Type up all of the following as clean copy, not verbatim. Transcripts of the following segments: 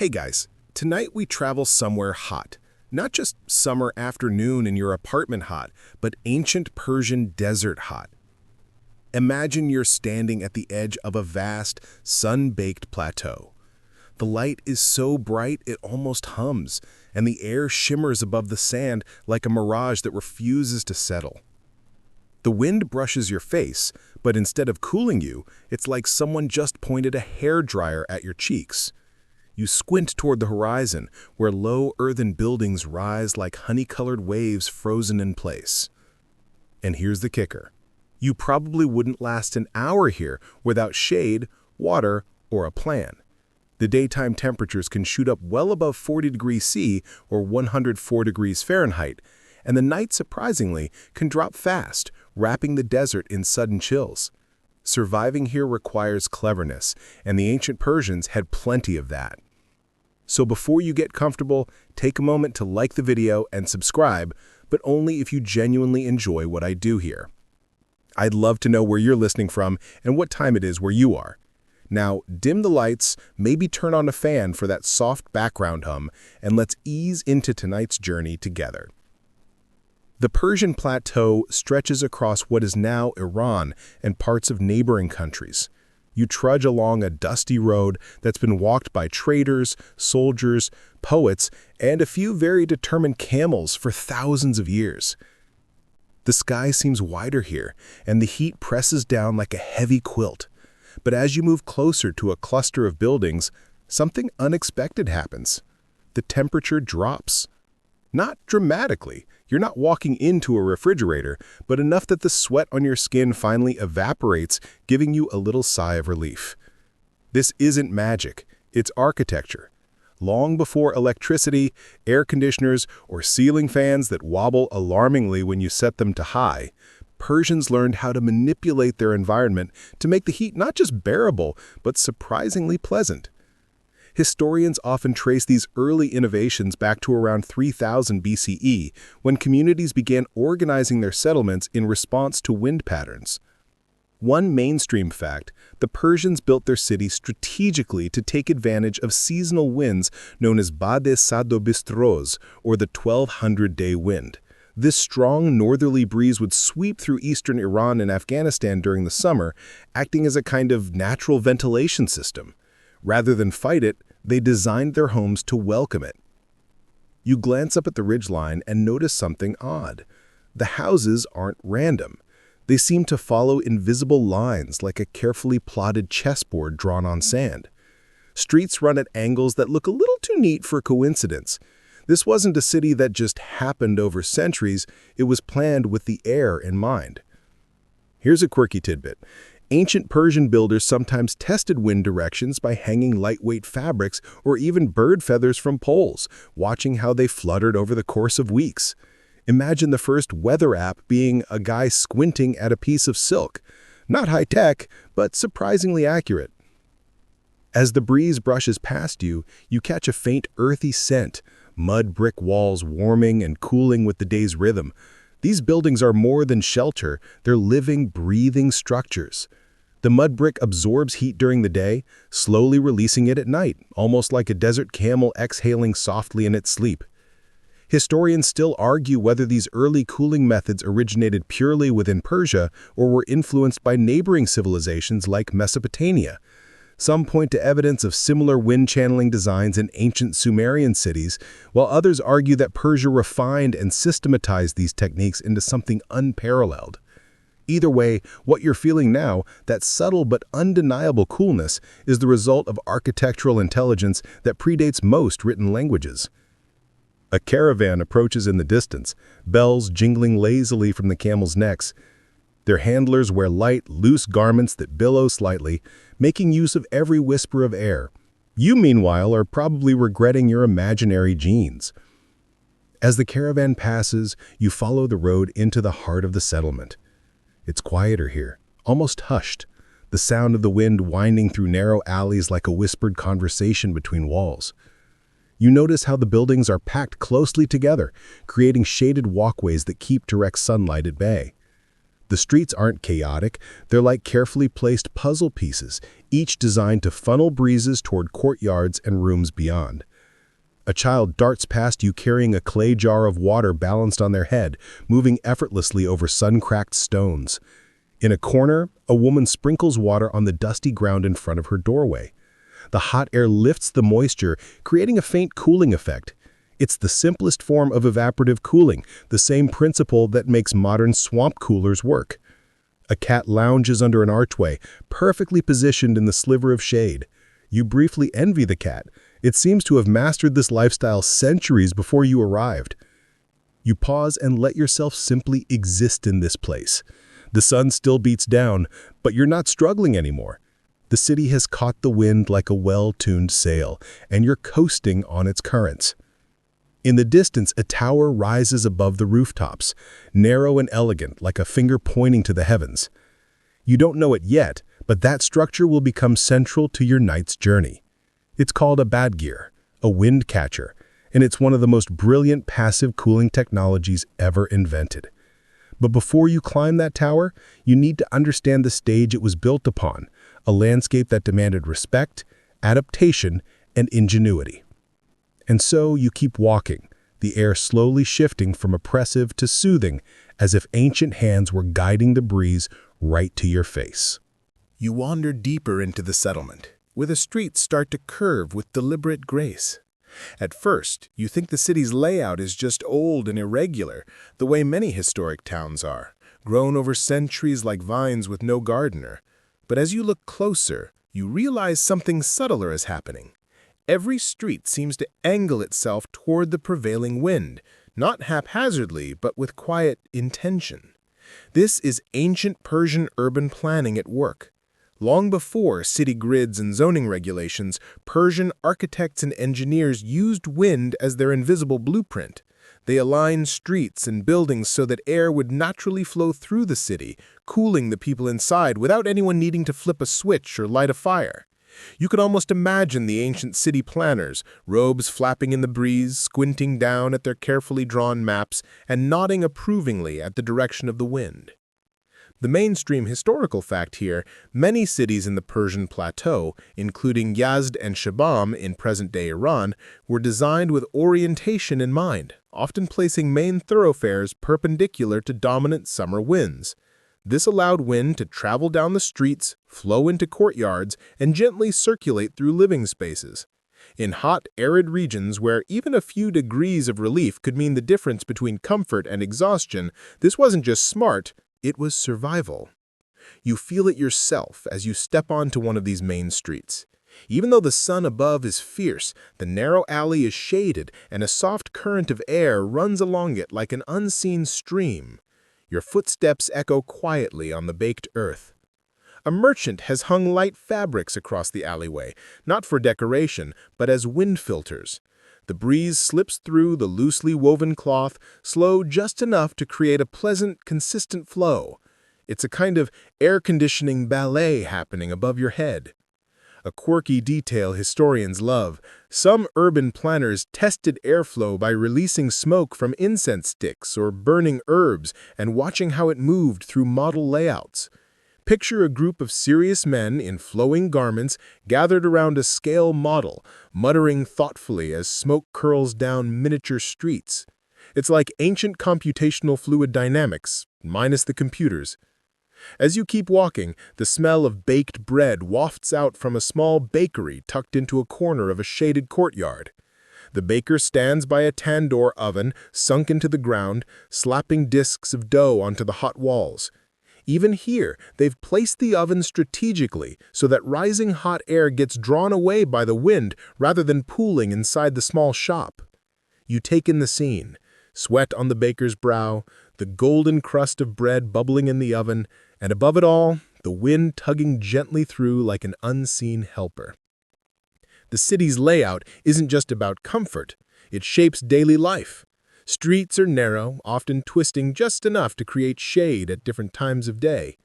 Hey guys, tonight we travel somewhere hot. Not just summer afternoon in your apartment hot, but ancient Persian desert hot. Imagine you're standing at the edge of a vast, sun-baked plateau. The light is so bright it almost hums, and the air shimmers above the sand like a mirage that refuses to settle. The wind brushes your face, but instead of cooling you, it's like someone just pointed a hairdryer at your cheeks. You squint toward the horizon, where low earthen buildings rise like honey-colored waves frozen in place. And here's the kicker. You probably wouldn't last an hour here without shade, water, or a plan. The daytime temperatures can shoot up well above 40 degrees C or 104 degrees Fahrenheit, and the night, surprisingly, can drop fast, wrapping the desert in sudden chills. Surviving here requires cleverness, and the ancient Persians had plenty of that. So before you get comfortable, take a moment to like the video and subscribe, but only if you genuinely enjoy what I do here. I'd love to know where you're listening from and what time it is where you are. Now, dim the lights, maybe turn on a fan for that soft background hum, and let's ease into tonight's journey together. The Persian Plateau stretches across what is now Iran and parts of neighboring countries. You trudge along a dusty road that's been walked by traders, soldiers, poets, and a few very determined camels for thousands of years. The sky seems wider here, and the heat presses down like a heavy quilt. But as you move closer to a cluster of buildings, something unexpected happens. The temperature drops. Not dramatically. You're not walking into a refrigerator, but enough that the sweat on your skin finally evaporates, giving you a little sigh of relief. This isn't magic, it's architecture. Long before electricity, air conditioners, or ceiling fans that wobble alarmingly when you set them to high, Persians learned how to manipulate their environment to make the heat not just bearable, but surprisingly pleasant. Historians often trace these early innovations back to around 3000 BCE, when communities began organizing their settlements in response to wind patterns. One mainstream fact, the Persians built their cities strategically to take advantage of seasonal winds known as bad-e-sad-o-bistros, or the 1200-day wind. This strong northerly breeze would sweep through eastern Iran and Afghanistan during the summer, acting as a kind of natural ventilation system. Rather than fight it, they designed their homes to welcome it. You glance up at the ridgeline and notice something odd. The houses aren't random. They seem to follow invisible lines like a carefully plotted chessboard drawn on sand. Streets run at angles that look a little too neat for coincidence. This wasn't a city that just happened over centuries, it was planned with the air in mind. Here's a quirky tidbit. Ancient Persian builders sometimes tested wind directions by hanging lightweight fabrics or even bird feathers from poles, watching how they fluttered over the course of weeks. Imagine the first weather app being a guy squinting at a piece of silk. Not high-tech, but surprisingly accurate. As the breeze brushes past you, you catch a faint earthy scent, mud brick walls warming and cooling with the day's rhythm. These buildings are more than shelter, they're living, breathing structures. The mud brick absorbs heat during the day, slowly releasing it at night, almost like a desert camel exhaling softly in its sleep. Historians still argue whether these early cooling methods originated purely within Persia or were influenced by neighboring civilizations like Mesopotamia. Some point to evidence of similar wind-channeling designs in ancient Sumerian cities, while others argue that Persia refined and systematized these techniques into something unparalleled. Either way, what you're feeling now, that subtle but undeniable coolness, is the result of architectural intelligence that predates most written languages. A caravan approaches in the distance, bells jingling lazily from the camels' necks. Their handlers wear light, loose garments that billow slightly, making use of every whisper of air. You, meanwhile, are probably regretting your imaginary jeans. As the caravan passes, you follow the road into the heart of the settlement. It's quieter here, almost hushed, the sound of the wind winding through narrow alleys like a whispered conversation between walls. You notice how the buildings are packed closely together, creating shaded walkways that keep direct sunlight at bay. The streets aren't chaotic, they're like carefully placed puzzle pieces, each designed to funnel breezes toward courtyards and rooms beyond. A child darts past you carrying a clay jar of water balanced on their head, moving effortlessly over sun-cracked stones. In a corner, a woman sprinkles water on the dusty ground in front of her doorway. The hot air lifts the moisture, creating a faint cooling effect. It's the simplest form of evaporative cooling, the same principle that makes modern swamp coolers work. A cat lounges under an archway, perfectly positioned in the sliver of shade. You briefly envy the cat. It seems to have mastered this lifestyle centuries before you arrived. You pause and let yourself simply exist in this place. The sun still beats down, but you're not struggling anymore. The city has caught the wind like a well-tuned sail, and you're coasting on its currents. In the distance, a tower rises above the rooftops, narrow and elegant, like a finger pointing to the heavens. You don't know it yet, but that structure will become central to your night's journey. It's called a badgear, a wind catcher, and it's one of the most brilliant passive cooling technologies ever invented. But before you climb that tower, you need to understand the stage it was built upon, a landscape that demanded respect, adaptation, and ingenuity. And so you keep walking, the air slowly shifting from oppressive to soothing, as if ancient hands were guiding the breeze right to your face. You wander deeper into the settlement, where the streets start to curve with deliberate grace. At first, you think the city's layout is just old and irregular, the way many historic towns are, grown over centuries like vines with no gardener. But as you look closer, you realize something subtler is happening. Every street seems to angle itself toward the prevailing wind, not haphazardly, but with quiet intention. This is ancient Persian urban planning at work. Long before city grids and zoning regulations, Persian architects and engineers used wind as their invisible blueprint. They aligned streets and buildings so that air would naturally flow through the city, cooling the people inside without anyone needing to flip a switch or light a fire. You could almost imagine the ancient city planners, robes flapping in the breeze, squinting down at their carefully drawn maps, and nodding approvingly at the direction of the wind. The mainstream historical fact here, many cities in the Persian plateau, including Yazd and Shibam in present-day Iran, were designed with orientation in mind, often placing main thoroughfares perpendicular to dominant summer winds. This allowed wind to travel down the streets, flow into courtyards, and gently circulate through living spaces. In hot, arid regions where even a few degrees of relief could mean the difference between comfort and exhaustion, this wasn't just smart, it was survival. You feel it yourself as you step onto one of these main streets. Even though the sun above is fierce, the narrow alley is shaded and a soft current of air runs along it like an unseen stream. Your footsteps echo quietly on the baked earth. A merchant has hung light fabrics across the alleyway, not for decoration, but as wind filters. The breeze slips through the loosely woven cloth, slow just enough to create a pleasant, consistent flow. It's a kind of air-conditioning ballet happening above your head. A quirky detail historians love. Some urban planners tested airflow by releasing smoke from incense sticks or burning herbs and watching how it moved through model layouts. Picture a group of serious men in flowing garments gathered around a scale model, muttering thoughtfully as smoke curls down miniature streets. It's like ancient computational fluid dynamics, minus the computers. As you keep walking, the smell of baked bread wafts out from a small bakery tucked into a corner of a shaded courtyard. The baker stands by a tandoor oven sunk into the ground, slapping discs of dough onto the hot walls. Even here, they've placed the oven strategically so that rising hot air gets drawn away by the wind rather than pooling inside the small shop. You take in the scene, sweat on the baker's brow, the golden crust of bread bubbling in the oven, and above it all, the wind tugging gently through like an unseen helper. The city's layout isn't just about comfort, it shapes daily life. Streets are narrow, often twisting just enough to create shade at different times of day.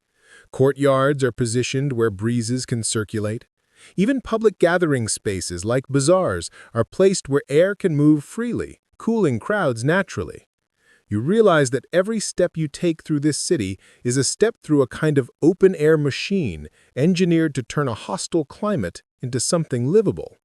Courtyards are positioned where breezes can circulate. Even public gathering spaces like bazaars are placed where air can move freely, cooling crowds naturally. You realize that every step you take through this city is a step through a kind of open-air machine engineered to turn a hostile climate into something livable.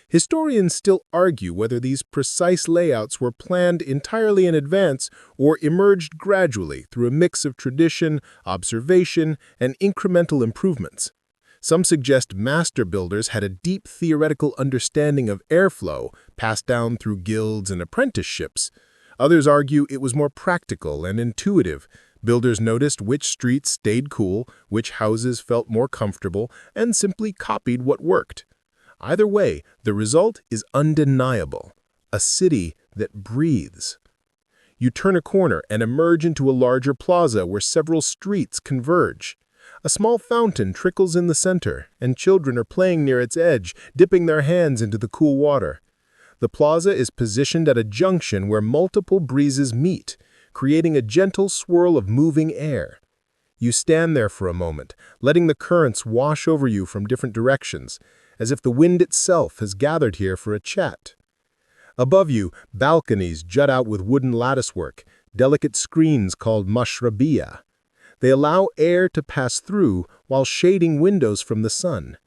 Historians still argue whether these precise layouts were planned entirely in advance or emerged gradually through a mix of tradition, observation, and incremental improvements. Some suggest master builders had a deep theoretical understanding of airflow passed down through guilds and apprenticeships. Others argue it was more practical and intuitive. Builders noticed which streets stayed cool, which houses felt more comfortable, and simply copied what worked. Either way, the result is undeniable: a city that breathes. You turn a corner and emerge into a larger plaza where several streets converge. A small fountain trickles in the center, and children are playing near its edge, dipping their hands into the cool water. The plaza is positioned at a junction where multiple breezes meet, creating a gentle swirl of moving air. You stand there for a moment, letting the currents wash over you from different directions, as if the wind itself has gathered here for a chat. Above you, balconies jut out with wooden latticework, delicate screens called mashrabiyah. They allow air to pass through while shading windows from the sun.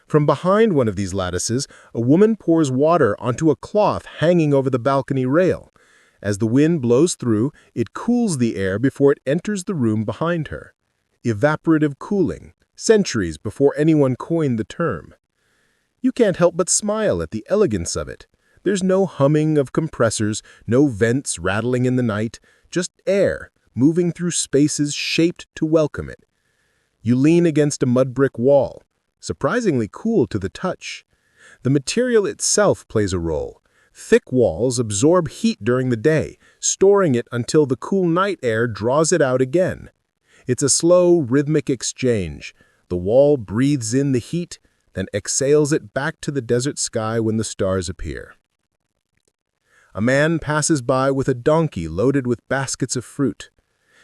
From behind one of these lattices, a woman pours water onto a cloth hanging over the balcony rail. As the wind blows through, it cools the air before it enters the room behind her. Evaporative cooling, centuries before anyone coined the term. You can't help but smile at the elegance of it. There's no humming of compressors, no vents rattling in the night, just air moving through spaces shaped to welcome it. You lean against a mud brick wall, surprisingly cool to the touch. The material itself plays a role. Thick walls absorb heat during the day, storing it until the cool night air draws it out again. It's a slow, rhythmic exchange. The wall breathes in the heat, then exhales it back to the desert sky when the stars appear. A man passes by with a donkey loaded with baskets of fruit.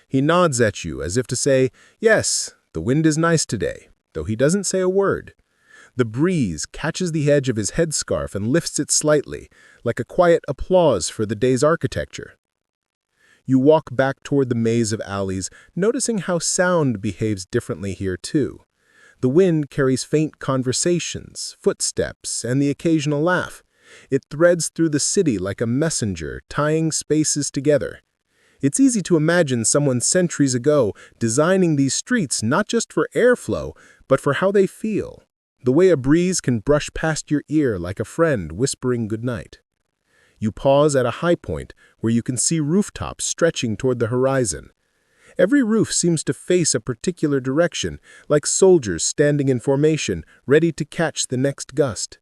He nods at you as if to say, "Yes, the wind is nice today," though he doesn't say a word. The breeze catches the edge of his headscarf and lifts it slightly, like a quiet applause for the day's architecture. You walk back toward the maze of alleys, noticing how sound behaves differently here too. The wind carries faint conversations, footsteps, and the occasional laugh. It threads through the city like a messenger, tying spaces together. It's easy to imagine someone centuries ago designing these streets not just for airflow, but for how they feel. The way a breeze can brush past your ear like a friend whispering goodnight. You pause at a high point where you can see rooftops stretching toward the horizon. Every roof seems to face a particular direction, like soldiers standing in formation, ready to catch the next gust.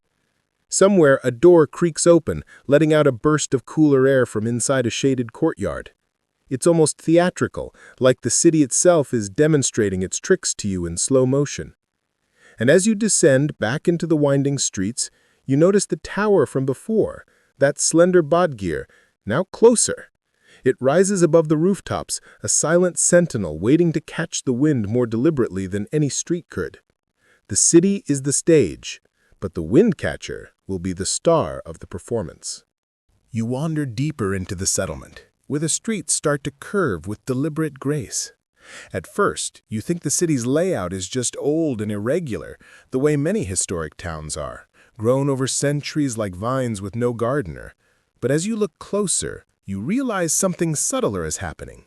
Somewhere, a door creaks open, letting out a burst of cooler air from inside a shaded courtyard. It's almost theatrical, like the city itself is demonstrating its tricks to you in slow motion. And as you descend back into the winding streets, you notice the tower from before, that slender Badgir, now closer. It rises above the rooftops, a silent sentinel waiting to catch the wind more deliberately than any street could. The city is the stage, but the wind catcher will be the star of the performance. You wander deeper into the settlement, where the streets start to curve with deliberate grace. At first, you think the city's layout is just old and irregular, the way many historic towns are, grown over centuries like vines with no gardener. But as you look closer, you realize something subtler is happening.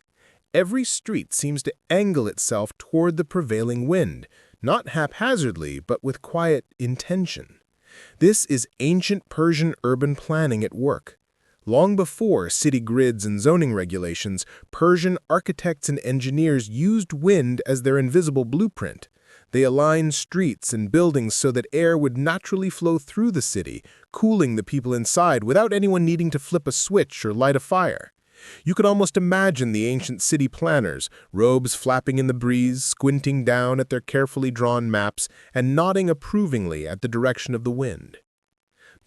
Every street seems to angle itself toward the prevailing wind, not haphazardly, but with quiet intention. This is ancient Persian urban planning at work. Long before city grids and zoning regulations, Persian architects and engineers used wind as their invisible blueprint. They aligned streets and buildings so that air would naturally flow through the city, cooling the people inside without anyone needing to flip a switch or light a fire. You could almost imagine the ancient city planners, robes flapping in the breeze, squinting down at their carefully drawn maps, and nodding approvingly at the direction of the wind.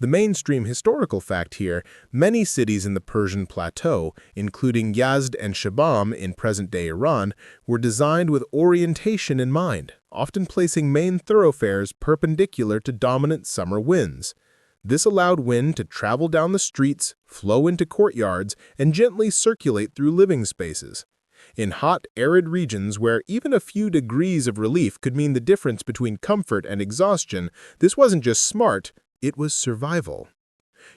The mainstream historical fact here, many cities in the Persian plateau, including Yazd and Shibam in present-day Iran, were designed with orientation in mind, often placing main thoroughfares perpendicular to dominant summer winds. This allowed wind to travel down the streets, flow into courtyards, and gently circulate through living spaces. In hot, arid regions where even a few degrees of relief could mean the difference between comfort and exhaustion, this wasn't just smart, it was survival.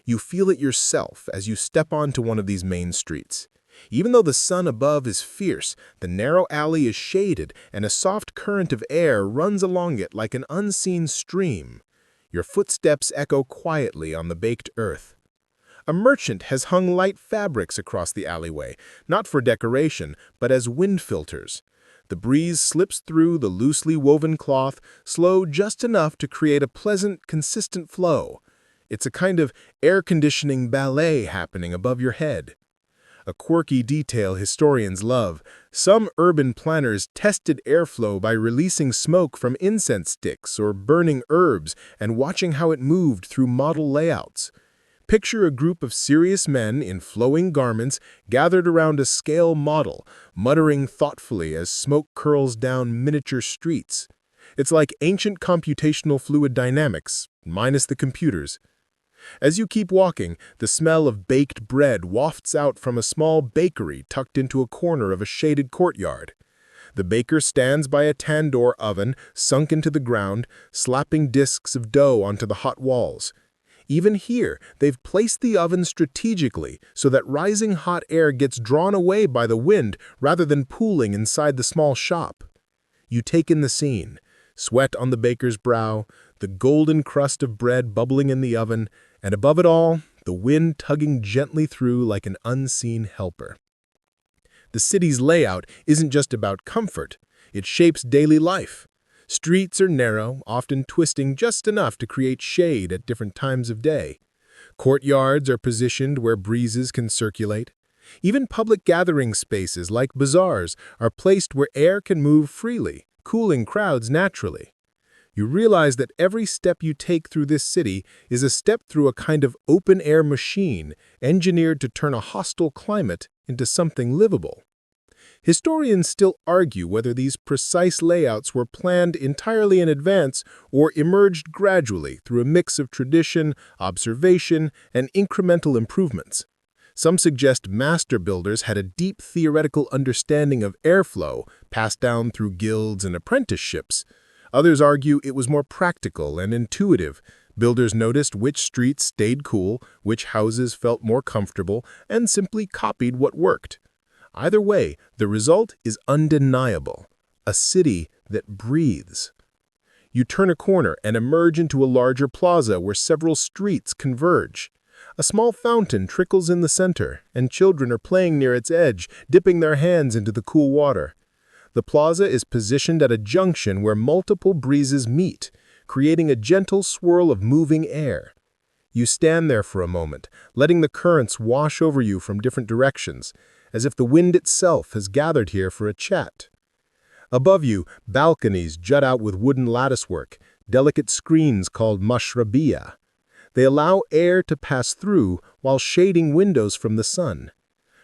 You feel it yourself as you step onto one of these main streets. Even though the sun above is fierce, the narrow alley is shaded and a soft current of air runs along it like an unseen stream. Your footsteps echo quietly on the baked earth. A merchant has hung light fabrics across the alleyway, not for decoration, but as wind filters. The breeze slips through the loosely woven cloth, slow just enough to create a pleasant, consistent flow. It's a kind of air conditioning ballet happening above your head. A quirky detail historians love. Some urban planners tested airflow by releasing smoke from incense sticks or burning herbs and watching how it moved through model layouts. Picture a group of serious men in flowing garments gathered around a scale model, muttering thoughtfully as smoke curls down miniature streets. It's like ancient computational fluid dynamics, minus the computers. As you keep walking, the smell of baked bread wafts out from a small bakery tucked into a corner of a shaded courtyard. The baker stands by a tandoor oven sunk into the ground, slapping discs of dough onto the hot walls. Even here, they've placed the oven strategically so that rising hot air gets drawn away by the wind rather than pooling inside the small shop. You take in the scene, sweat on the baker's brow, the golden crust of bread bubbling in the oven, and above it all, the wind tugging gently through like an unseen helper. The city's layout isn't just about comfort, it shapes daily life. Streets are narrow, often twisting just enough to create shade at different times of day. Courtyards are positioned where breezes can circulate. Even public gathering spaces like bazaars are placed where air can move freely, cooling crowds naturally. You realize that every step you take through this city is a step through a kind of open-air machine engineered to turn a hostile climate into something livable. Historians still argue whether these precise layouts were planned entirely in advance or emerged gradually through a mix of tradition, observation, and incremental improvements. Some suggest master builders had a deep theoretical understanding of airflow passed down through guilds and apprenticeships. Others argue it was more practical and intuitive. Builders noticed which streets stayed cool, which houses felt more comfortable, and simply copied what worked. Either way, the result is undeniable. A city that breathes. You turn a corner and emerge into a larger plaza where several streets converge. A small fountain trickles in the center, and children are playing near its edge, dipping their hands into the cool water. The plaza is positioned at a junction where multiple breezes meet, creating a gentle swirl of moving air. You stand there for a moment, letting the currents wash over you from different directions, as if the wind itself has gathered here for a chat. Above you, balconies jut out with wooden latticework, delicate screens called mashrabiyah. They allow air to pass through while shading windows from the sun.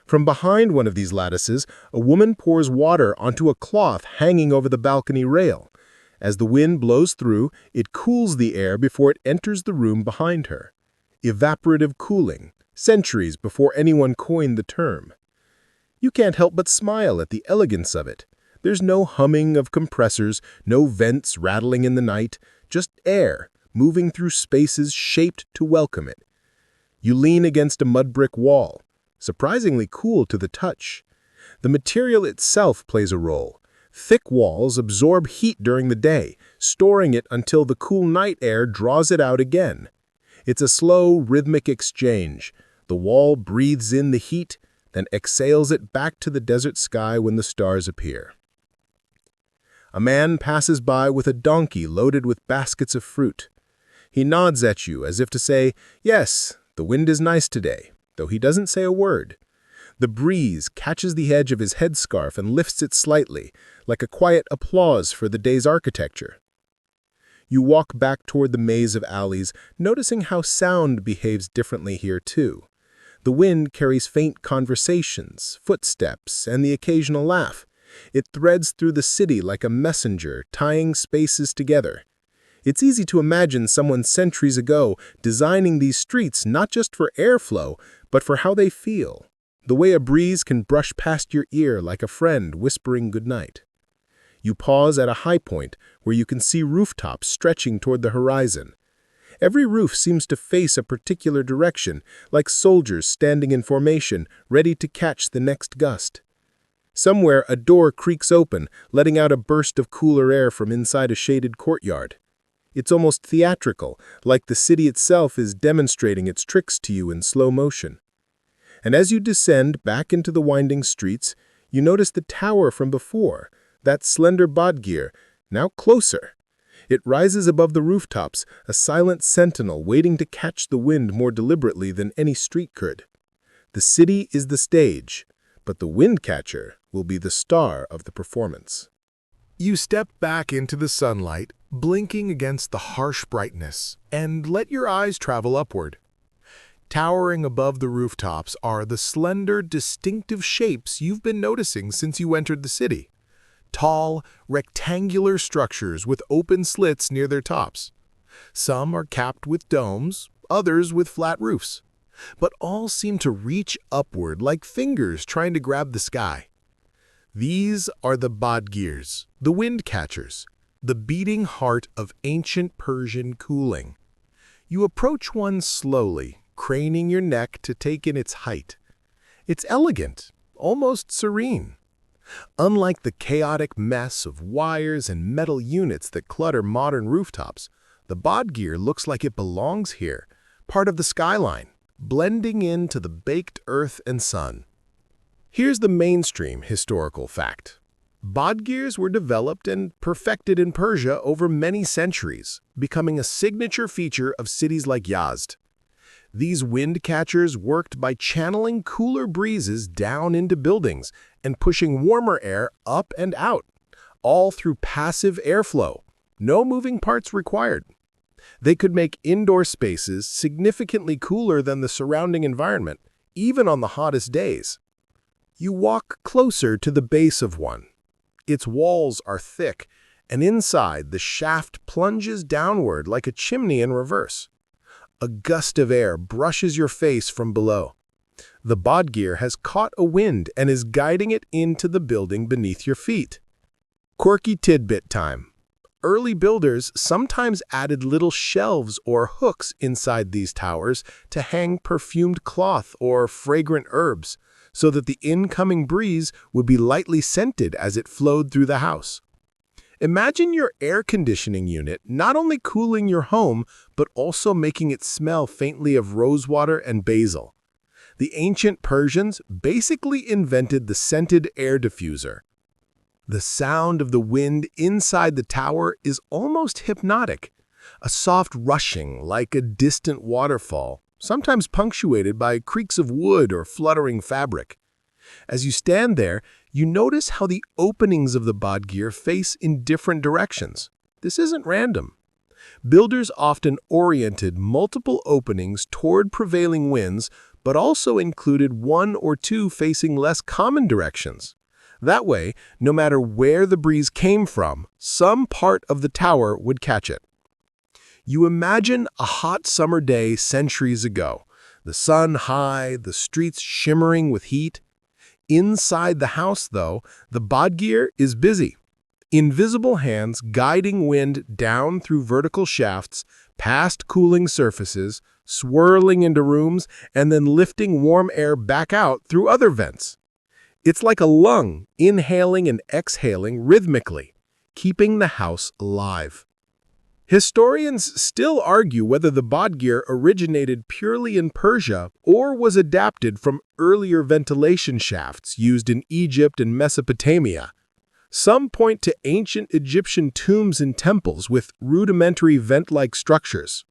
From behind one of these lattices, a woman pours water onto a cloth hanging over the balcony rail. As the wind blows through, it cools the air before it enters the room behind her. Evaporative cooling, centuries before anyone coined the term. You can't help but smile at the elegance of it. There's no humming of compressors, no vents rattling in the night, just air moving through spaces shaped to welcome it. You lean against a mud brick wall, surprisingly cool to the touch. The material itself plays a role. Thick walls absorb heat during the day, storing it until the cool night air draws it out again. It's a slow, rhythmic exchange. The wall breathes in the heat, then exhales it back to the desert sky when the stars appear. A man passes by with a donkey loaded with baskets of fruit. He nods at you as if to say, "Yes, the wind is nice today," though he doesn't say a word. The breeze catches the edge of his headscarf and lifts it slightly, like a quiet applause for the day's architecture. You walk back toward the maze of alleys, noticing how sound behaves differently here too. The wind carries faint conversations, footsteps, and the occasional laugh. It threads through the city like a messenger, tying spaces together. It's easy to imagine someone centuries ago designing these streets not just for airflow, but for how they feel. The way a breeze can brush past your ear like a friend whispering goodnight. You pause at a high point where you can see rooftops stretching toward the horizon. Every roof seems to face a particular direction, like soldiers standing in formation, ready to catch the next gust. Somewhere, a door creaks open, letting out a burst of cooler air from inside a shaded courtyard. It's almost theatrical, like the city itself is demonstrating its tricks to you in slow motion. And as you descend back into the winding streets, you notice the tower from before, that slender bodgear, now closer. It rises above the rooftops, a silent sentinel waiting to catch the wind more deliberately than any street could. The city is the stage, but the wind catcher will be the star of the performance. You step back into the sunlight, blinking against the harsh brightness, and let your eyes travel upward. Towering above the rooftops are the slender, distinctive shapes you've been noticing since you entered the city. Tall, rectangular structures with open slits near their tops. Some are capped with domes, others with flat roofs. But all seem to reach upward like fingers trying to grab the sky. These are the bodgirs, the wind catchers, the beating heart of ancient Persian cooling. You approach one slowly, craning your neck to take in its height. It's elegant, almost serene. Unlike the chaotic mess of wires and metal units that clutter modern rooftops, the bodgir looks like it belongs here, part of the skyline, blending into the baked earth and sun. Here's the mainstream historical fact. Bodgirs were developed and perfected in Persia over many centuries, becoming a signature feature of cities like Yazd. These wind catchers worked by channeling cooler breezes down into buildings and pushing warmer air up and out, all through passive airflow, no moving parts required. They could make indoor spaces significantly cooler than the surrounding environment, even on the hottest days. You walk closer to the base of one. Its walls are thick, and inside the shaft plunges downward like a chimney in reverse. A gust of air brushes your face from below. The bodgir has caught a wind and is guiding it into the building beneath your feet. Quirky tidbit time. Early builders sometimes added little shelves or hooks inside these towers to hang perfumed cloth or fragrant herbs, so that the incoming breeze would be lightly scented as it flowed through the house. Imagine your air conditioning unit not only cooling your home, but also making it smell faintly of rosewater and basil. The ancient Persians basically invented the scented air diffuser. The sound of the wind inside the tower is almost hypnotic, a soft rushing like a distant waterfall, sometimes punctuated by creaks of wood or fluttering fabric. As you stand there, you notice how the openings of the bodgir face in different directions. This isn't random. Builders often oriented multiple openings toward prevailing winds, but also included one or two facing less common directions. That way, no matter where the breeze came from, some part of the tower would catch it. You imagine a hot summer day centuries ago, the sun high, the streets shimmering with heat. Inside the house, though, the bodgir is busy. Invisible hands guiding wind down through vertical shafts, past cooling surfaces, swirling into rooms, and then lifting warm air back out through other vents. It's like a lung, inhaling and exhaling rhythmically, keeping the house alive. Historians still argue whether the bodgir originated purely in Persia or was adapted from earlier ventilation shafts used in Egypt and Mesopotamia. Some point to ancient Egyptian tombs and temples with rudimentary vent-like structures.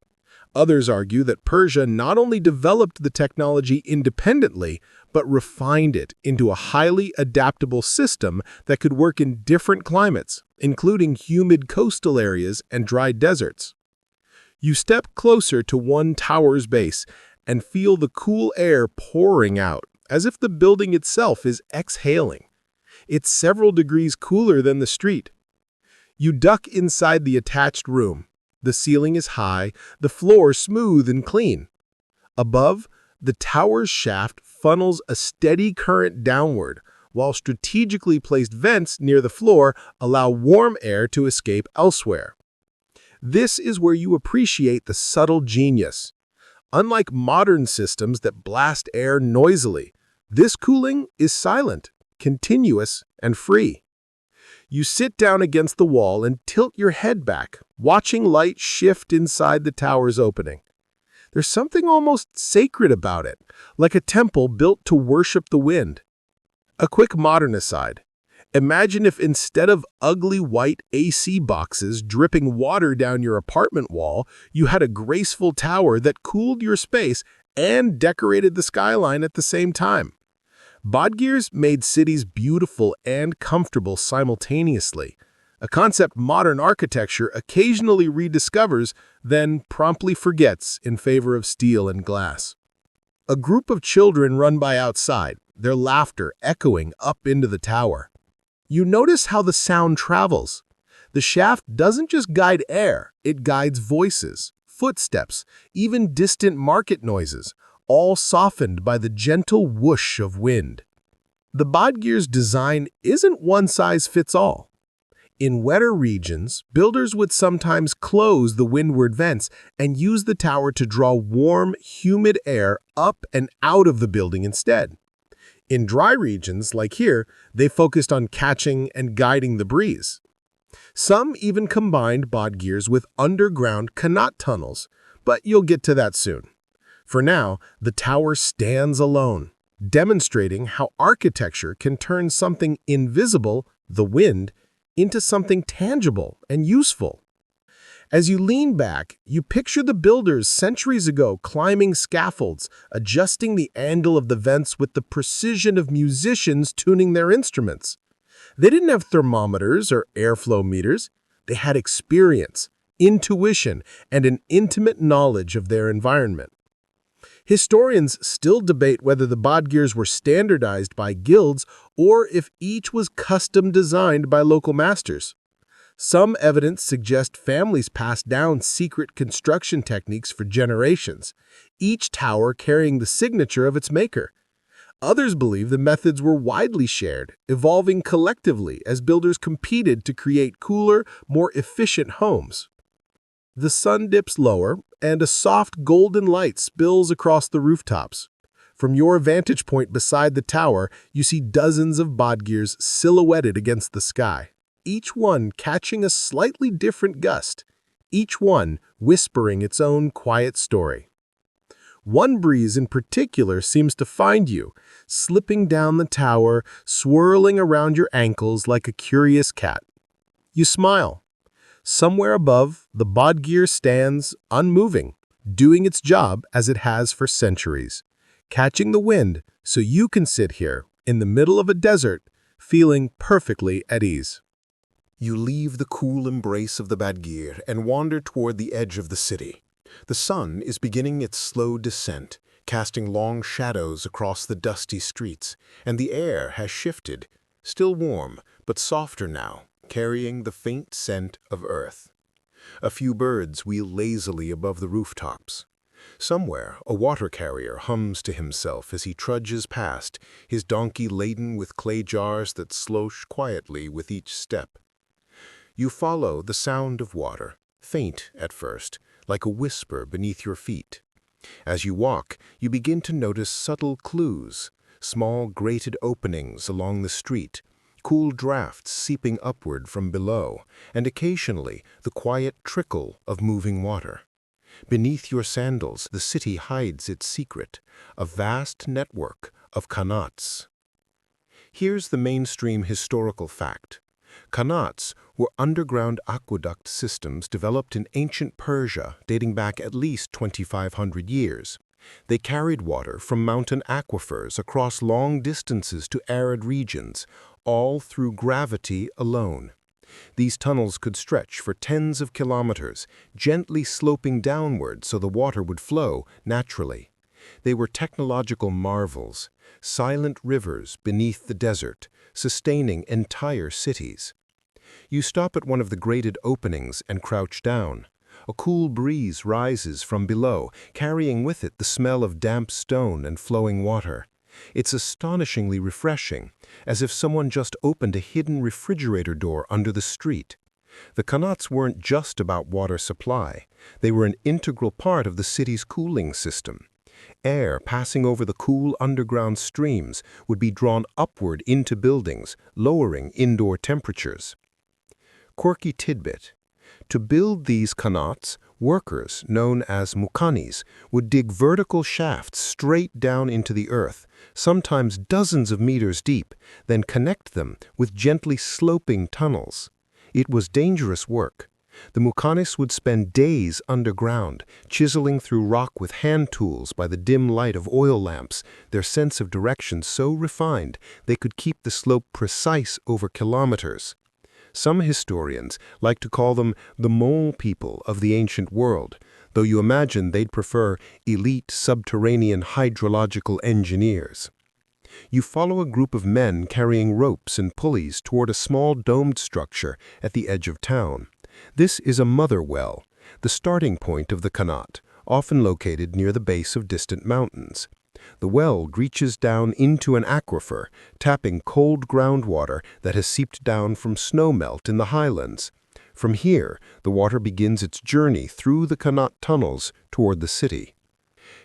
Others argue that Persia not only developed the technology independently, but refined it into a highly adaptable system that could work in different climates, including humid coastal areas and dry deserts. You step closer to one tower's base and feel the cool air pouring out, as if the building itself is exhaling. It's several degrees cooler than the street. You duck inside the attached room. The ceiling is high, the floor smooth and clean. Above, the tower's shaft funnels a steady current downward, while strategically placed vents near the floor allow warm air to escape elsewhere. This is where you appreciate the subtle genius. Unlike modern systems that blast air noisily, this cooling is silent, continuous, and free. You sit down against the wall and tilt your head back, watching light shift inside the tower's opening. There's something almost sacred about it, like a temple built to worship the wind. A quick modern aside. Imagine if instead of ugly white AC boxes dripping water down your apartment wall, you had a graceful tower that cooled your space and decorated the skyline at the same time. Bodgirs made cities beautiful and comfortable simultaneously, a concept modern architecture occasionally rediscovers, then promptly forgets in favor of steel and glass. A group of children run by outside, their laughter echoing up into the tower. You notice how the sound travels. The shaft doesn't just guide air, it guides voices, footsteps, even distant market noises, all softened by the gentle whoosh of wind. The Bodgir's design isn't one-size-fits-all. In wetter regions, builders would sometimes close the windward vents and use the tower to draw warm, humid air up and out of the building instead. In dry regions, like here, they focused on catching and guiding the breeze. Some even combined Bodgirs with underground Kanat tunnels, but you'll get to that soon. For now, the tower stands alone, demonstrating how architecture can turn something invisible, the wind, into something tangible and useful. As you lean back, you picture the builders centuries ago climbing scaffolds, adjusting the angle of the vents with the precision of musicians tuning their instruments. They didn't have thermometers or airflow meters. They had experience, intuition, and an intimate knowledge of their environment. Historians still debate whether the Bodgirs were standardized by guilds or if each was custom designed by local masters. Some evidence suggests families passed down secret construction techniques for generations, each tower carrying the signature of its maker. Others believe the methods were widely shared, evolving collectively as builders competed to create cooler, more efficient homes. The sun dips lower, and a soft golden light spills across the rooftops. From your vantage point beside the tower, you see dozens of Bodgirs silhouetted against the sky, each one catching a slightly different gust, each one whispering its own quiet story. One breeze in particular seems to find you, slipping down the tower, swirling around your ankles like a curious cat. You smile. Somewhere above, the Bodgir stands, unmoving, doing its job as it has for centuries, catching the wind so you can sit here, in the middle of a desert, feeling perfectly at ease. You leave the cool embrace of the Badgir and wander toward the edge of the city. The sun is beginning its slow descent, casting long shadows across the dusty streets, and the air has shifted, still warm, but softer now, carrying the faint scent of earth. A few birds wheel lazily above the rooftops. Somewhere, a water carrier hums to himself as he trudges past, his donkey laden with clay jars that slosh quietly with each step. You follow the sound of water, faint at first, like a whisper beneath your feet. As you walk, you begin to notice subtle clues, small grated openings along the street, cool drafts seeping upward from below, and occasionally the quiet trickle of moving water. Beneath your sandals, the city hides its secret, a vast network of Kanats. Here's the mainstream historical fact. Kanats were underground aqueduct systems developed in ancient Persia dating back at least 2,500 years. They carried water from mountain aquifers across long distances to arid regions, all through gravity alone. These tunnels could stretch for tens of kilometers, gently sloping downward so the water would flow naturally. They were technological marvels, silent rivers beneath the desert, sustaining entire cities. You stop at one of the grated openings and crouch down. A cool breeze rises from below, carrying with it the smell of damp stone and flowing water. It's astonishingly refreshing, as if someone just opened a hidden refrigerator door under the street. The qanats weren't just about water supply. They were an integral part of the city's cooling system. Air passing over the cool underground streams would be drawn upward into buildings, lowering indoor temperatures. Quirky tidbit. To build these qanats, workers, known as muqannis, would dig vertical shafts straight down into the earth, sometimes dozens of meters deep, then connect them with gently sloping tunnels. It was dangerous work. The muqannis would spend days underground, chiseling through rock with hand tools by the dim light of oil lamps, their sense of direction so refined they could keep the slope precise over kilometers. Some historians like to call them the mole people of the ancient world, though you imagine they'd prefer elite subterranean hydrological engineers. You follow a group of men carrying ropes and pulleys toward a small domed structure at the edge of town. This is a mother well, the starting point of the qanat, often located near the base of distant mountains. The well reaches down into an aquifer, tapping cold groundwater that has seeped down from snowmelt in the highlands. From here, the water begins its journey through the qanat tunnels toward the city.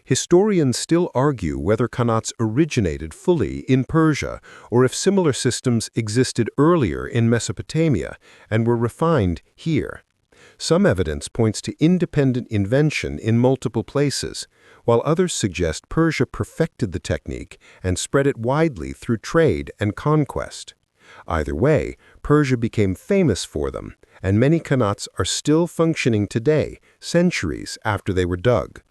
Historians still argue whether qanats originated fully in Persia or if similar systems existed earlier in Mesopotamia and were refined here. Some evidence points to independent invention in multiple places, while others suggest Persia perfected the technique and spread it widely through trade and conquest. Either way, Persia became famous for them, and many qanats are still functioning today, centuries after they were dug.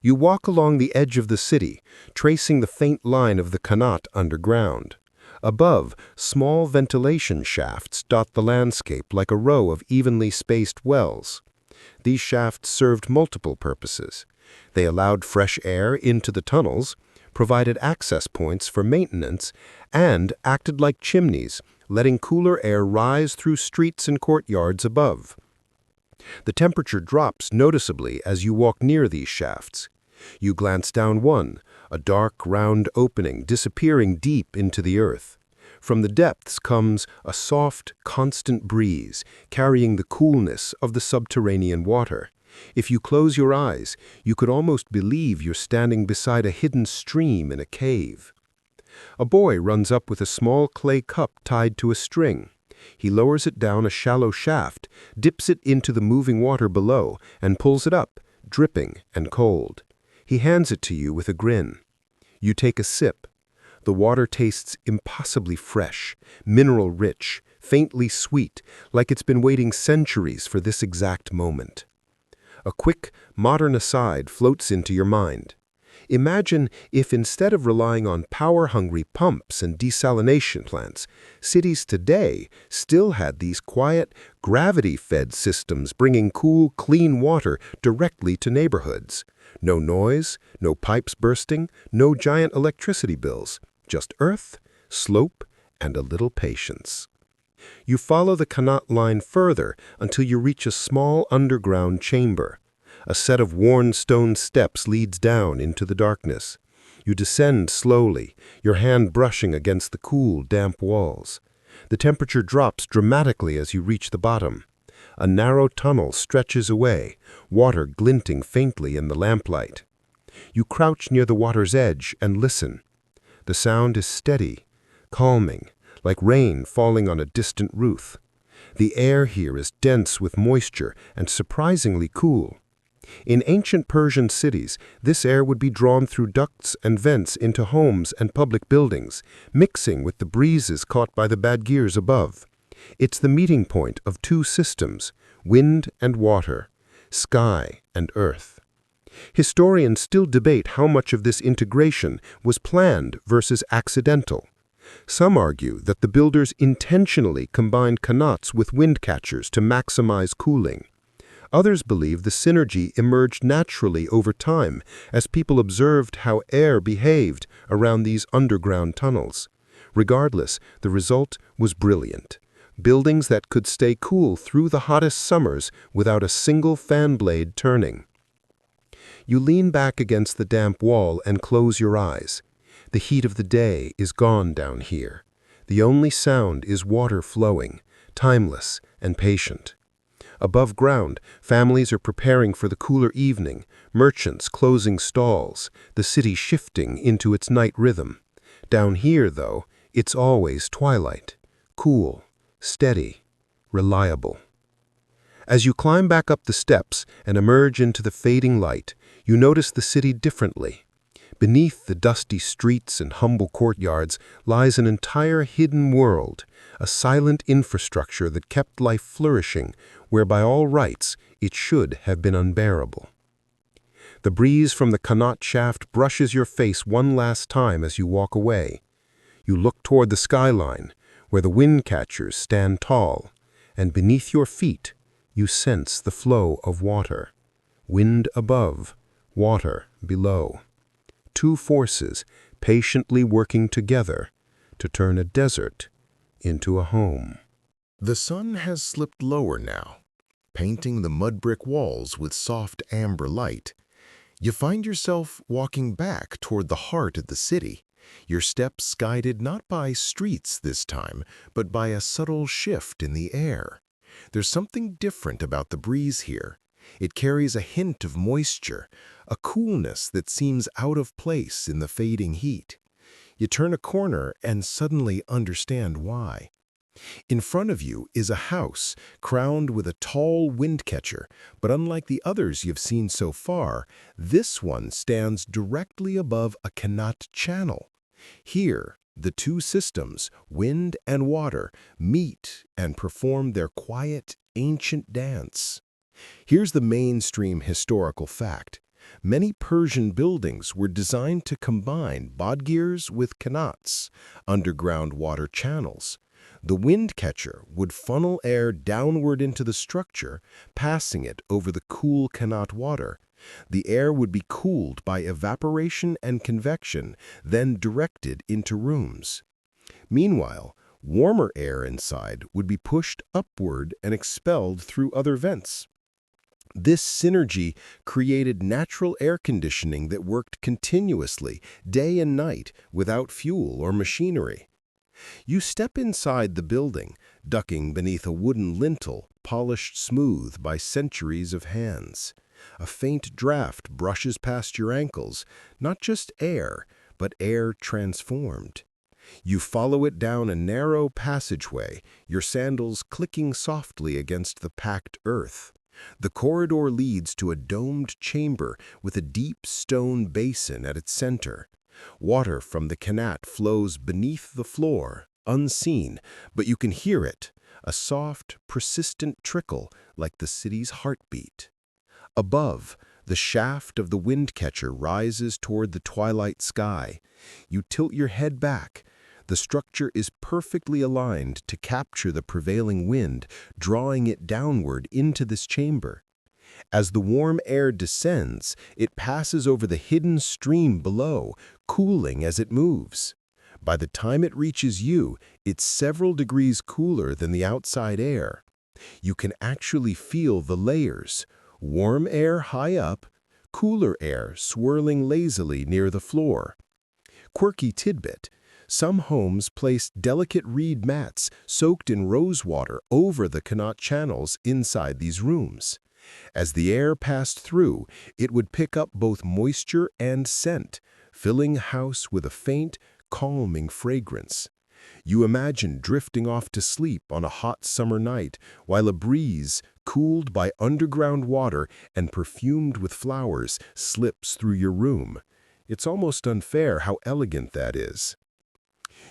You walk along the edge of the city, tracing the faint line of the qanat underground. Above, small ventilation shafts dot the landscape like a row of evenly spaced wells. These shafts served multiple purposes. They allowed fresh air into the tunnels, provided access points for maintenance, and acted like chimneys, letting cooler air rise through streets and courtyards above. The temperature drops noticeably as you walk near these shafts. You glance down one, a dark, round opening disappearing deep into the earth. From the depths comes a soft, constant breeze, carrying the coolness of the subterranean water. If you close your eyes, you could almost believe you're standing beside a hidden stream in a cave. A boy runs up with a small clay cup tied to a string. He lowers it down a shallow shaft, dips it into the moving water below, and pulls it up, dripping and cold. He hands it to you with a grin. You take a sip. The water tastes impossibly fresh, mineral-rich, faintly sweet, like it's been waiting centuries for this exact moment. A quick, modern aside floats into your mind. Imagine if instead of relying on power-hungry pumps and desalination plants, cities today still had these quiet, gravity-fed systems bringing cool, clean water directly to neighborhoods. No noise, no pipes bursting, no giant electricity bills. Just earth, slope, and a little patience. You follow the qanat line further until you reach a small underground chamber. A set of worn stone steps leads down into the darkness. You descend slowly, your hand brushing against the cool, damp walls. The temperature drops dramatically as you reach the bottom. A narrow tunnel stretches away, water glinting faintly in the lamplight. You crouch near the water's edge and listen. The sound is steady, calming, like rain falling on a distant roof. The air here is dense with moisture and surprisingly cool. In ancient Persian cities, this air would be drawn through ducts and vents into homes and public buildings, mixing with the breezes caught by the badgirs above. It's the meeting point of two systems, wind and water, sky and earth. Historians still debate how much of this integration was planned versus accidental. Some argue that the builders intentionally combined qanats with wind catchers to maximize cooling. Others believe the synergy emerged naturally over time as people observed how air behaved around these underground tunnels. Regardless, the result was brilliant. buildings that could stay cool through the hottest summers without a single fan blade turning. You lean back against the damp wall and close your eyes. The heat of the day is gone down here. The only sound is water flowing, timeless and patient. Above ground, families are preparing for the cooler evening, merchants closing stalls, the city shifting into its night rhythm. Down here, though, it's always twilight, cool, steady, reliable. As you climb back up the steps and emerge into the fading light, you notice the city differently. Beneath the dusty streets and humble courtyards lies an entire hidden world, a silent infrastructure that kept life flourishing, where by all rights it should have been unbearable. The breeze from the Connaught shaft brushes your face one last time as you walk away. You look toward the skyline, where the wind catchers stand tall, and beneath your feet you sense the flow of water. Wind above, water below. Two forces patiently working together to turn a desert into a home. The sun has slipped lower now, painting the mud brick walls with soft amber light. You find yourself walking back toward the heart of the city, your steps guided not by streets this time, but by a subtle shift in the air. There's something different about the breeze here. It carries a hint of moisture, a coolness that seems out of place in the fading heat. You turn a corner and suddenly understand why. In front of you is a house crowned with a tall wind catcher, but unlike the others you've seen so far, this one stands directly above a Connaught channel. Here, the two systems, wind and water, meet and perform their quiet, ancient dance. Here's the mainstream historical fact. Many Persian buildings were designed to combine bodgirs with Connaughts, underground water channels. The wind catcher would funnel air downward into the structure, passing it over the cool Connaught water. The air would be cooled by evaporation and convection, then directed into rooms. Meanwhile, warmer air inside would be pushed upward and expelled through other vents. This synergy created natural air conditioning that worked continuously, day and night, without fuel or machinery. You step inside the building, ducking beneath a wooden lintel, polished smooth by centuries of hands. A faint draft brushes past your ankles, not just air, but air transformed. You follow it down a narrow passageway, your sandals clicking softly against the packed earth. The corridor leads to a domed chamber with a deep stone basin at its center. Water from the Connaught flows beneath the floor, unseen, but you can hear it, a soft, persistent trickle like the city's heartbeat. Above, the shaft of the wind catcher rises toward the twilight sky. You tilt your head back. The structure is perfectly aligned to capture the prevailing wind, drawing it downward into this chamber. As the warm air descends, it passes over the hidden stream below, cooling as it moves. By the time it reaches you, it's several degrees cooler than the outside air. You can actually feel the layers: warm air high up, cooler air swirling lazily near the floor. Quirky tidbit: some homes placed delicate reed mats soaked in rose water over the Connaught channels inside these rooms. As the air passed through, it would pick up both moisture and scent, filling the house with a faint, calming fragrance. You imagine drifting off to sleep on a hot summer night while a breeze, cooled by underground water and perfumed with flowers, slips through your room. It's almost unfair how elegant that is.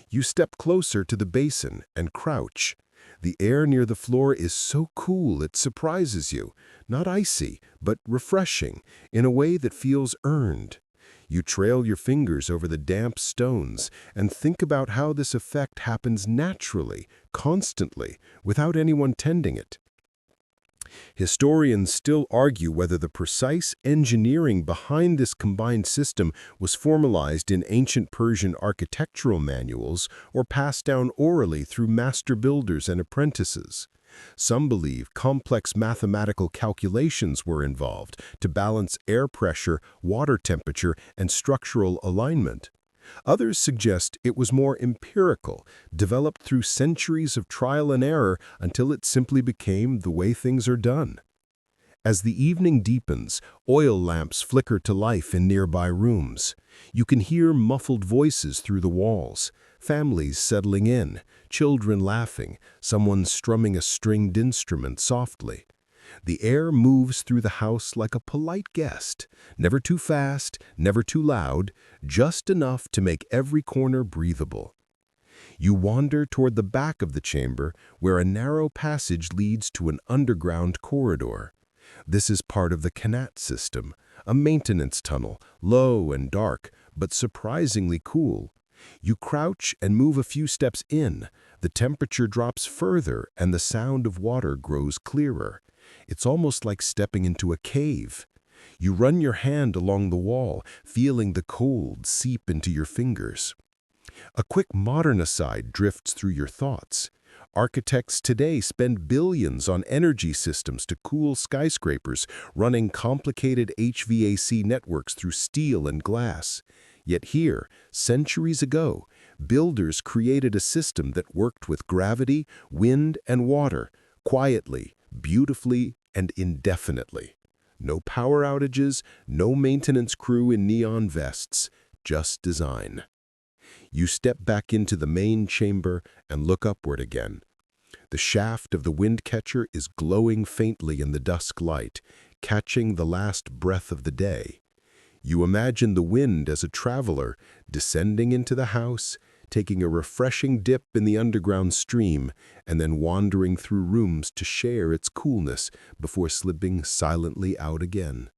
You step closer to the basin and crouch. The air near the floor is so cool it surprises you, not icy, but refreshing, in a way that feels earned. You trail your fingers over the damp stones and think about how this effect happens naturally, constantly, without anyone tending it. Historians still argue whether the precise engineering behind this combined system was formalized in ancient Persian architectural manuals or passed down orally through master builders and apprentices. Some believe complex mathematical calculations were involved to balance air pressure, water temperature, and structural alignment. Others suggest it was more empirical, developed through centuries of trial and error until it simply became the way things are done. As the evening deepens, oil lamps flicker to life in nearby rooms. You can hear muffled voices through the walls, families settling in, children laughing, someone strumming a stringed instrument softly. The air moves through the house like a polite guest, never too fast, never too loud, just enough to make every corner breathable. You wander toward the back of the chamber, where a narrow passage leads to an underground corridor. This is part of the Qanat system, a maintenance tunnel, low and dark, but surprisingly cool. You crouch and move a few steps in. The temperature drops further and the sound of water grows clearer. It's almost like stepping into a cave. You run your hand along the wall, feeling the cold seep into your fingers. A quick modern aside drifts through your thoughts. Architects today spend billions on energy systems to cool skyscrapers, running complicated HVAC networks through steel and glass. Yet here, centuries ago, builders created a system that worked with gravity, wind, and water, quietly, beautifully, and indefinitely. No power outages, no maintenance crew in neon vests, just design. You step back into the main chamber and look upward again. The shaft of the wind catcher is glowing faintly in the dusk light, catching the last breath of the day. You imagine the wind as a traveler, descending into the house, taking a refreshing dip in the underground stream, and then wandering through rooms to share its coolness before slipping silently out again.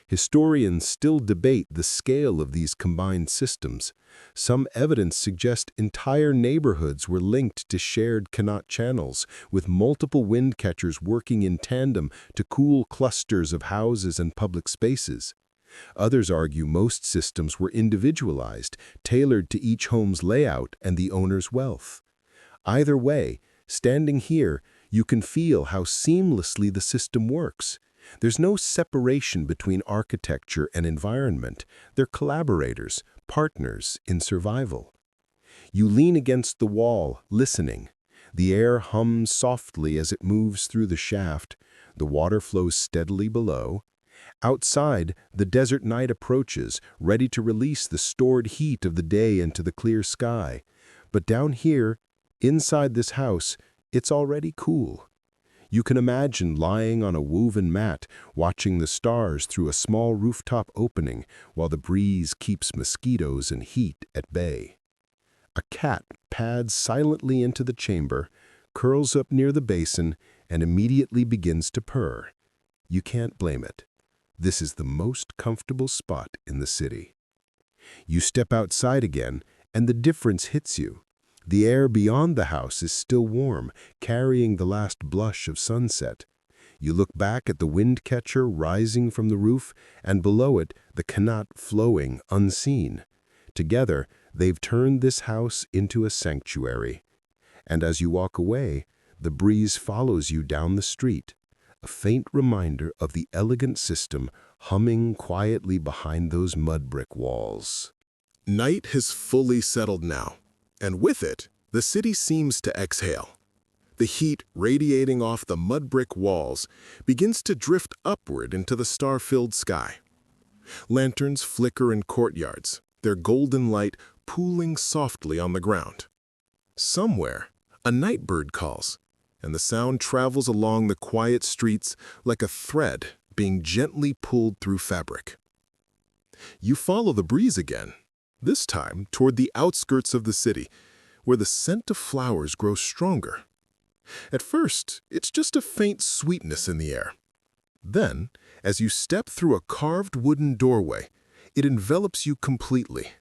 Historians still debate the scale of these combined systems. Some evidence suggests entire neighborhoods were linked to shared Qanat channels, with multiple wind catchers working in tandem to cool clusters of houses and public spaces. Others argue most systems were individualized, tailored to each home's layout and the owner's wealth. Either way, standing here, you can feel how seamlessly the system works. There's no separation between architecture and environment. They're collaborators, partners in survival. You lean against the wall, listening. The air hums softly as it moves through the shaft. The water flows steadily below. Outside, the desert night approaches, ready to release the stored heat of the day into the clear sky. But down here, inside this house, it's already cool. You can imagine lying on a woven mat, watching the stars through a small rooftop opening while the breeze keeps mosquitoes and heat at bay. A cat pads silently into the chamber, curls up near the basin, and immediately begins to purr. You can't blame it. This is the most comfortable spot in the city. You step outside again, and the difference hits you. The air beyond the house is still warm, carrying the last blush of sunset. You look back at the wind catcher rising from the roof, and below it, the Qanat flowing unseen. Together, they've turned this house into a sanctuary. And as you walk away, the breeze follows you down the street, a faint reminder of the elegant system humming quietly behind those mud brick walls. Night has fully settled now, and with it, the city seems to exhale. The heat radiating off the mud brick walls begins to drift upward into the star-filled sky. Lanterns flicker in courtyards, their golden light pooling softly on the ground. Somewhere, a night bird calls, and the sound travels along the quiet streets like a thread being gently pulled through fabric. You follow the breeze again, this time toward the outskirts of the city, where the scent of flowers grows stronger. At first, it's just a faint sweetness in the air. Then, as you step through a carved wooden doorway, it envelops you completely.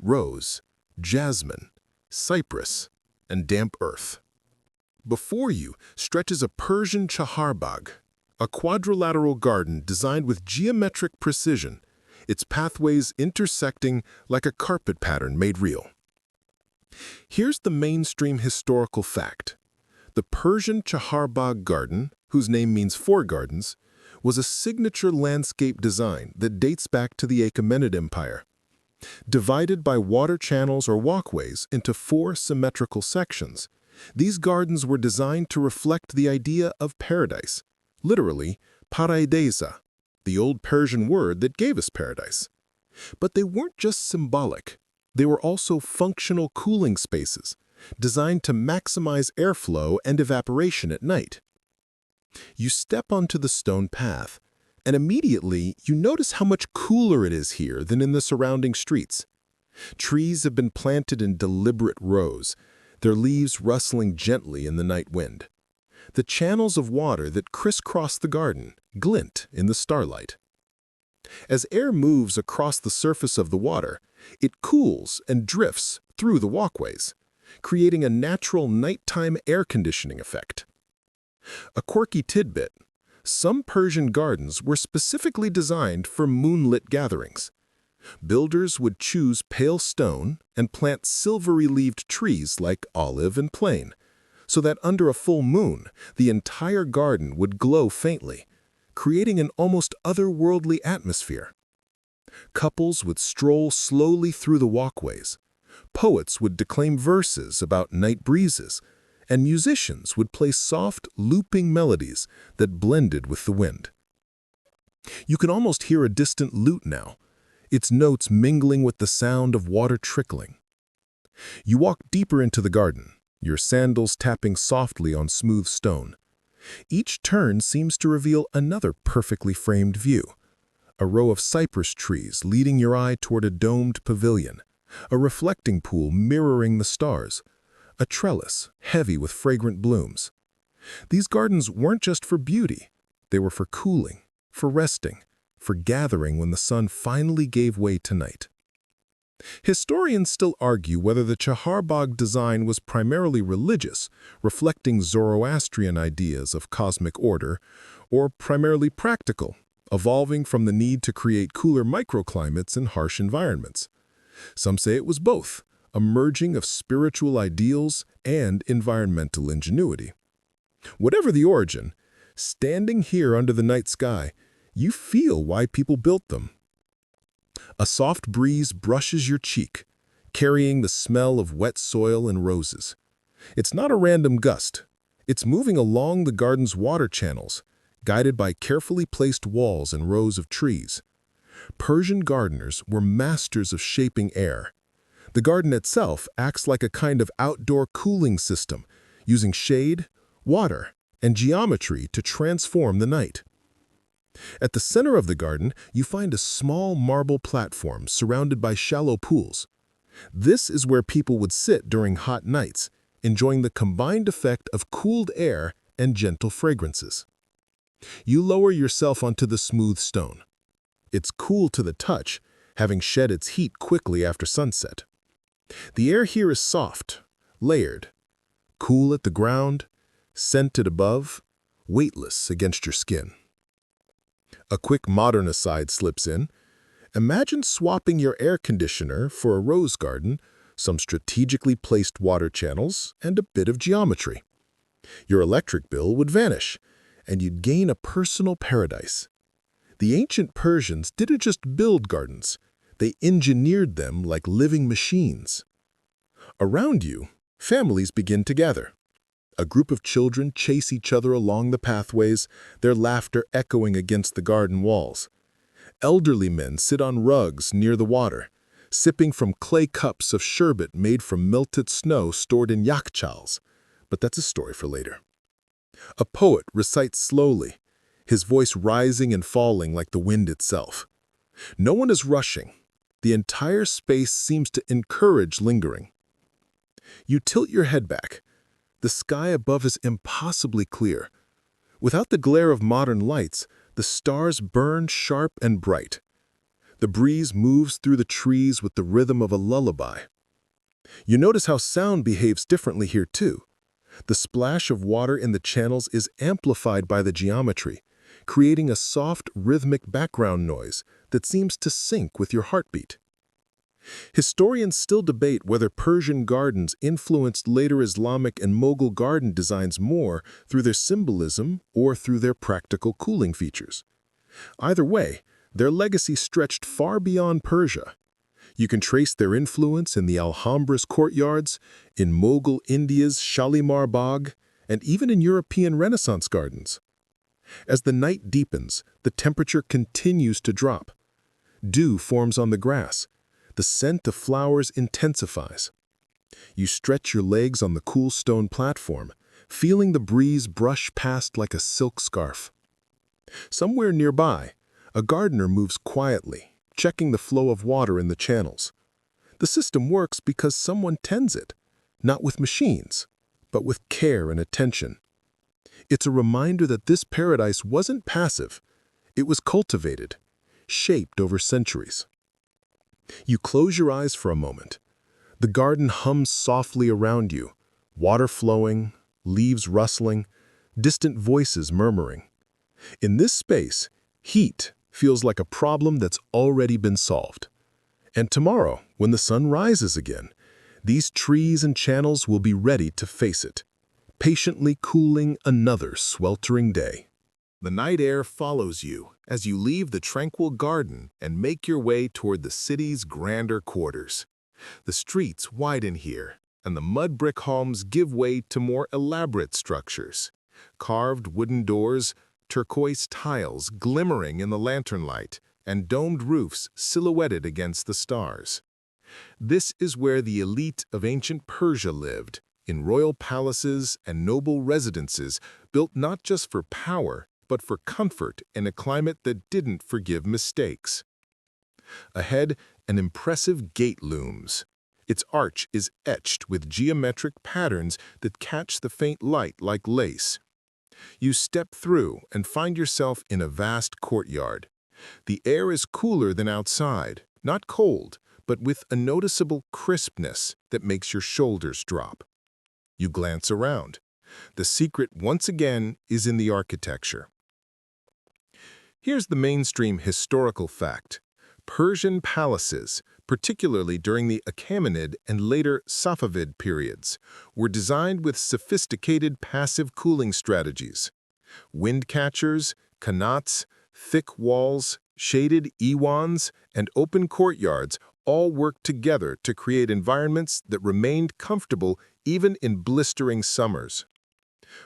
Rose, jasmine, cypress, and damp earth. Before you stretches a Persian chaharbagh, a quadrilateral garden designed with geometric precision, its pathways intersecting like a carpet pattern made real. Here's the mainstream historical fact. The Persian chaharbagh garden, whose name means four gardens, was a signature landscape design that dates back to the Achaemenid Empire. Divided by water channels or walkways into four symmetrical sections, these gardens were designed to reflect the idea of paradise, literally, paraidesa, the old Persian word that gave us paradise. But they weren't just symbolic. They were also functional cooling spaces, designed to maximize airflow and evaporation at night. You step onto the stone path, and immediately you notice how much cooler it is here than in the surrounding streets. Trees have been planted in deliberate rows, their leaves rustling gently in the night wind. The channels of water that crisscross the garden glint in the starlight. As air moves across the surface of the water, it cools and drifts through the walkways, creating a natural nighttime air conditioning effect. A quirky tidbit: some Persian gardens were specifically designed for moonlit gatherings. Builders would choose pale stone and plant silvery-leaved trees like olive and plane, so that under a full moon, the entire garden would glow faintly, creating an almost otherworldly atmosphere. Couples would stroll slowly through the walkways. Poets would declaim verses about night breezes, and musicians would play soft, looping melodies that blended with the wind. You can almost hear a distant lute now, its notes mingling with the sound of water trickling. You walk deeper into the garden, your sandals tapping softly on smooth stone. Each turn seems to reveal another perfectly framed view. A row of cypress trees leading your eye toward a domed pavilion, a reflecting pool mirroring the stars, a trellis heavy with fragrant blooms. These gardens weren't just for beauty. They were for cooling, for resting, for gathering when the sun finally gave way to night. Historians still argue whether the chaharbagh design was primarily religious, reflecting Zoroastrian ideas of cosmic order, or primarily practical, evolving from the need to create cooler microclimates in harsh environments. Some say it was both, a merging of spiritual ideals and environmental ingenuity. Whatever the origin, standing here under the night sky, you feel why people built them. A soft breeze brushes your cheek, carrying the smell of wet soil and roses. It's not a random gust. It's moving along the garden's water channels, guided by carefully placed walls and rows of trees. Persian gardeners were masters of shaping air. The garden itself acts like a kind of outdoor cooling system, using shade, water, and geometry to transform the night. At the center of the garden, you find a small marble platform surrounded by shallow pools. This is where people would sit during hot nights, enjoying the combined effect of cooled air and gentle fragrances. You lower yourself onto the smooth stone. It's cool to the touch, having shed its heat quickly after sunset. The air here is soft, layered, cool at the ground, scented above, weightless against your skin. A quick modern aside slips in. Imagine swapping your air conditioner for a rose garden, some strategically placed water channels, and a bit of geometry. Your electric bill would vanish, and you'd gain a personal paradise. The ancient Persians didn't just build gardens, they engineered them like living machines. Around you, families begin to gather. A group of children chase each other along the pathways, their laughter echoing against the garden walls. Elderly men sit on rugs near the water, sipping from clay cups of sherbet made from melted snow stored in yakhchals. But that's a story for later. A poet recites slowly, his voice rising and falling like the wind itself. No one is rushing. The entire space seems to encourage lingering. You tilt your head back. The sky above is impossibly clear. Without the glare of modern lights, the stars burn sharp and bright. The breeze moves through the trees with the rhythm of a lullaby. You notice how sound behaves differently here too. The splash of water in the channels is amplified by the geometry, creating a soft, rhythmic background noise that seems to sync with your heartbeat. Historians still debate whether Persian gardens influenced later Islamic and Mughal garden designs more through their symbolism or through their practical cooling features. Either way, their legacy stretched far beyond Persia. You can trace their influence in the Alhambra's courtyards, in Mughal India's Shalimar Bagh, and even in European Renaissance gardens. As the night deepens, the temperature continues to drop. Dew forms on the grass. The scent of flowers intensifies. You stretch your legs on the cool stone platform, feeling the breeze brush past like a silk scarf. Somewhere nearby, a gardener moves quietly, checking the flow of water in the channels. The system works because someone tends it, not with machines, but with care and attention. It's a reminder that this paradise wasn't passive. It was cultivated, shaped over centuries. You close your eyes for a moment. The garden hums softly around you, water flowing, leaves rustling, distant voices murmuring. In this space, heat feels like a problem that's already been solved. And tomorrow, when the sun rises again, these trees and channels will be ready to face it, patiently cooling another sweltering day. The night air follows you as you leave the tranquil garden and make your way toward the city's grander quarters. The streets widen here, and the mud brick homes give way to more elaborate structures. Carved wooden doors, turquoise tiles glimmering in the lantern light, and domed roofs silhouetted against the stars. This is where the elite of ancient Persia lived, in royal palaces and noble residences built not just for power, but for comfort in a climate that didn't forgive mistakes. Ahead, an impressive gate looms. Its arch is etched with geometric patterns that catch the faint light like lace. You step through and find yourself in a vast courtyard. The air is cooler than outside, not cold, but with a noticeable crispness that makes your shoulders drop. You glance around. The secret, once again, is in the architecture. Here's the mainstream historical fact. Persian palaces, particularly during the Achaemenid and later Safavid periods, were designed with sophisticated passive cooling strategies. Wind catchers, qanats, thick walls, shaded iwans, and open courtyards all worked together to create environments that remained comfortable even in blistering summers.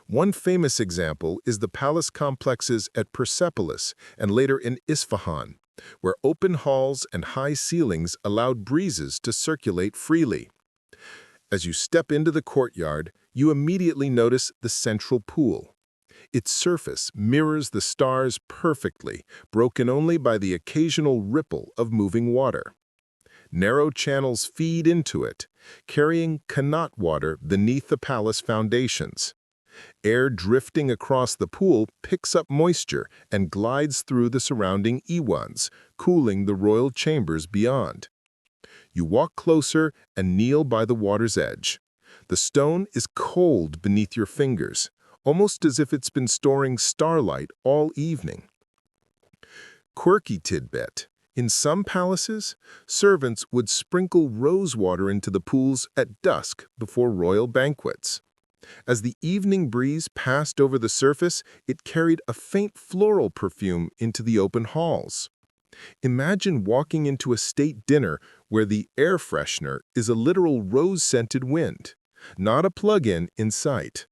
One famous example is the palace complexes at Persepolis and later in Isfahan, where open halls and high ceilings allowed breezes to circulate freely. As you step into the courtyard, you immediately notice the central pool. Its surface mirrors the stars perfectly, broken only by the occasional ripple of moving water. Narrow channels feed into it, carrying qanat water beneath the palace foundations. Air drifting across the pool picks up moisture and glides through the surrounding iwans, cooling the royal chambers beyond. You walk closer and kneel by the water's edge. The stone is cold beneath your fingers, almost as if it's been storing starlight all evening. Quirky tidbit. In some palaces, servants would sprinkle rose water into the pools at dusk before royal banquets. As the evening breeze passed over the surface, it carried a faint floral perfume into the open halls. Imagine walking into a state dinner where the air freshener is a literal rose-scented wind, not a plug-in in sight.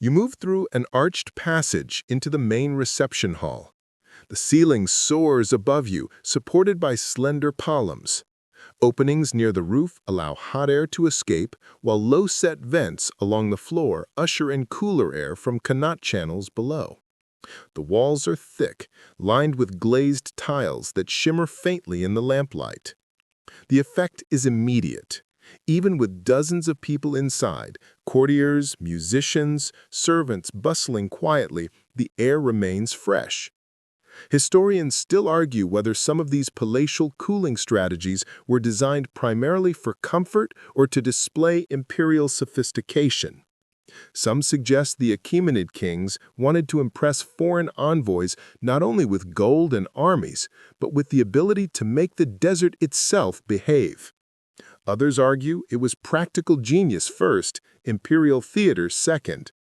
You move through an arched passage into the main reception hall. The ceiling soars above you, supported by slender columns. Openings near the roof allow hot air to escape, while low-set vents along the floor usher in cooler air from qanat channels below. The walls are thick, lined with glazed tiles that shimmer faintly in the lamplight. The effect is immediate. Even with dozens of people inside, courtiers, musicians, servants bustling quietly, the air remains fresh. Historians still argue whether some of these palatial cooling strategies were designed primarily for comfort or to display imperial sophistication. Some suggest the Achaemenid kings wanted to impress foreign envoys not only with gold and armies, but with the ability to make the desert itself behave. Others argue it was practical genius first, imperial theater second.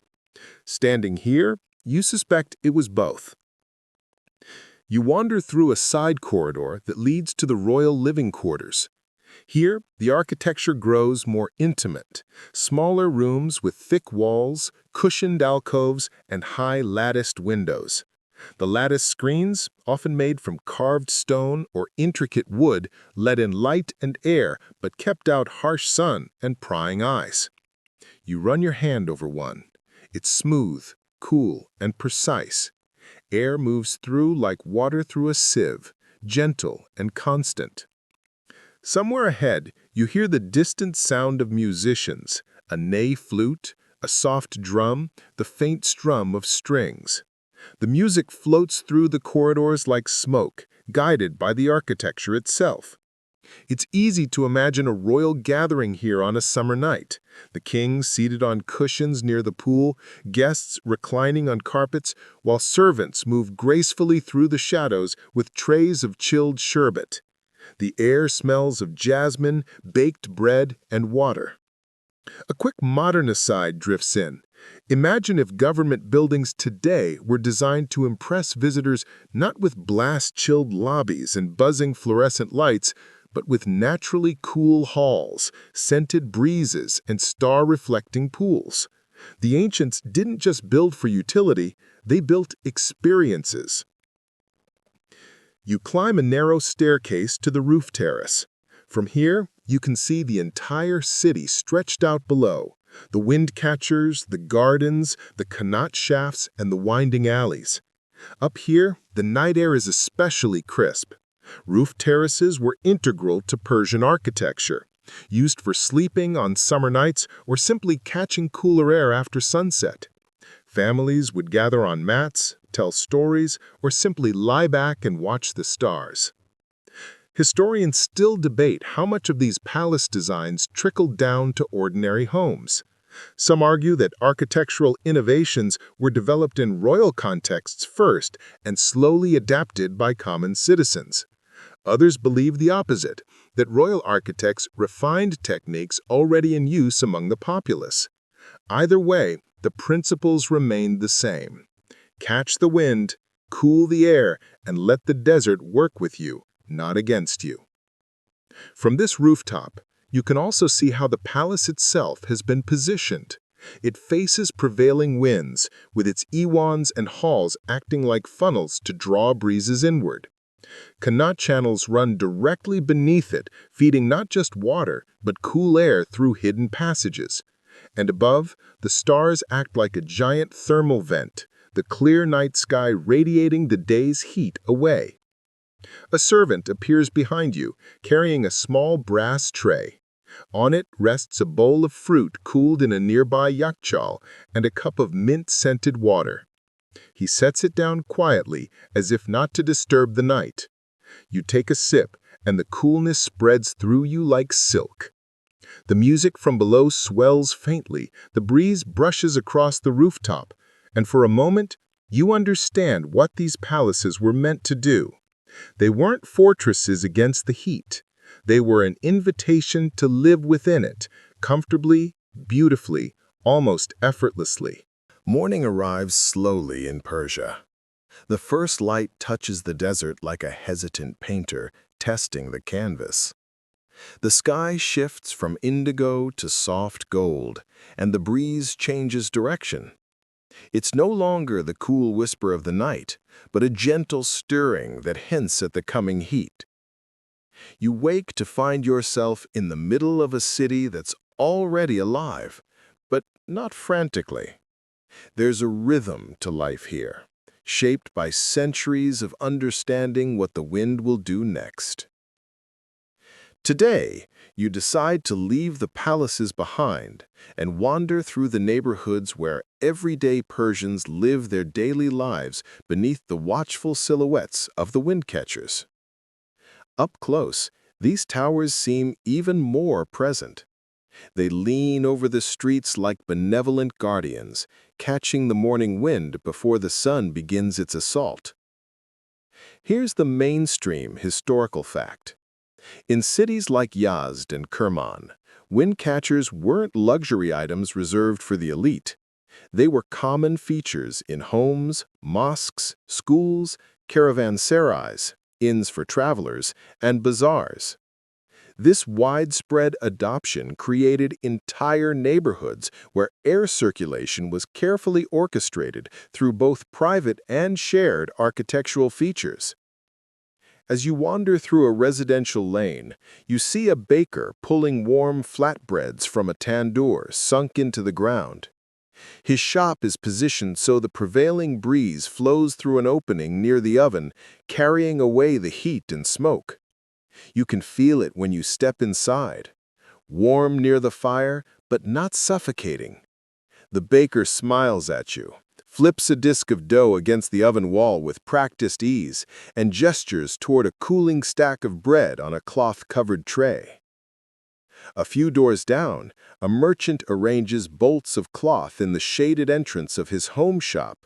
Standing here, you suspect it was both. You wander through a side corridor that leads to the royal living quarters. Here, the architecture grows more intimate. Smaller rooms with thick walls, cushioned alcoves, and high latticed windows. The lattice screens, often made from carved stone or intricate wood, let in light and air but kept out harsh sun and prying eyes. You run your hand over one. It's smooth, cool, and precise. Air moves through like water through a sieve, gentle and constant. Somewhere ahead, you hear the distant sound of musicians, a ney flute, a soft drum, the faint strum of strings. The music floats through the corridors like smoke, guided by the architecture itself. It's easy to imagine a royal gathering here on a summer night. The king seated on cushions near the pool, guests reclining on carpets, while servants move gracefully through the shadows with trays of chilled sherbet. The air smells of jasmine, baked bread, and water. A quick modern aside drifts in. Imagine if government buildings today were designed to impress visitors not with blast-chilled lobbies and buzzing fluorescent lights, but with naturally cool halls, scented breezes, and star-reflecting pools. The ancients didn't just build for utility, they built experiences. You climb a narrow staircase to the roof terrace. From here, you can see the entire city stretched out below. The wind catchers, the gardens, the qanat shafts, and the winding alleys. Up here, the night air is especially crisp. Roof terraces were integral to Persian architecture, used for sleeping on summer nights or simply catching cooler air after sunset. Families would gather on mats, tell stories, or simply lie back and watch the stars. Historians still debate how much of these palace designs trickled down to ordinary homes. Some argue that architectural innovations were developed in royal contexts first and slowly adapted by common citizens. Others believe the opposite, that royal architects refined techniques already in use among the populace. Either way, the principles remained the same. Catch the wind, cool the air, and let the desert work with you, not against you. From this rooftop, you can also see how the palace itself has been positioned. It faces prevailing winds, with its iwans and halls acting like funnels to draw breezes inward. Qanat channels run directly beneath it, feeding not just water, but cool air through hidden passages. And above, the stars act like a giant thermal vent, the clear night sky radiating the day's heat away. A servant appears behind you, carrying a small brass tray. On it rests a bowl of fruit cooled in a nearby yakchal and a cup of mint-scented water. He sets it down quietly, as if not to disturb the night. You take a sip, and the coolness spreads through you like silk. The music from below swells faintly, the breeze brushes across the rooftop, and for a moment, you understand what these palaces were meant to do. They weren't fortresses against the heat. They were an invitation to live within it, comfortably, beautifully, almost effortlessly. Morning arrives slowly in Persia. The first light touches the desert like a hesitant painter testing the canvas. The sky shifts from indigo to soft gold, and the breeze changes direction. It's no longer the cool whisper of the night, but a gentle stirring that hints at the coming heat. You wake to find yourself in the middle of a city that's already alive, but not frantically. There's a rhythm to life here, shaped by centuries of understanding what the wind will do next. Today, you decide to leave the palaces behind and wander through the neighborhoods where everyday Persians live their daily lives beneath the watchful silhouettes of the wind catchers. Up close, these towers seem even more present. They lean over the streets like benevolent guardians, catching the morning wind before the sun begins its assault. Here's the mainstream historical fact. In cities like Yazd and Kerman, wind catchers weren't luxury items reserved for the elite. They were common features in homes, mosques, schools, caravanserais, inns for travelers, and bazaars. This widespread adoption created entire neighborhoods where air circulation was carefully orchestrated through both private and shared architectural features. As you wander through a residential lane, you see a baker pulling warm flatbreads from a tandoor sunk into the ground. His shop is positioned so the prevailing breeze flows through an opening near the oven, carrying away the heat and smoke. You can feel it when you step inside. Warm near the fire, but not suffocating. The baker smiles at you, flips a disc of dough against the oven wall with practiced ease, and gestures toward a cooling stack of bread on a cloth-covered tray. A few doors down, a merchant arranges bolts of cloth in the shaded entrance of his home shop.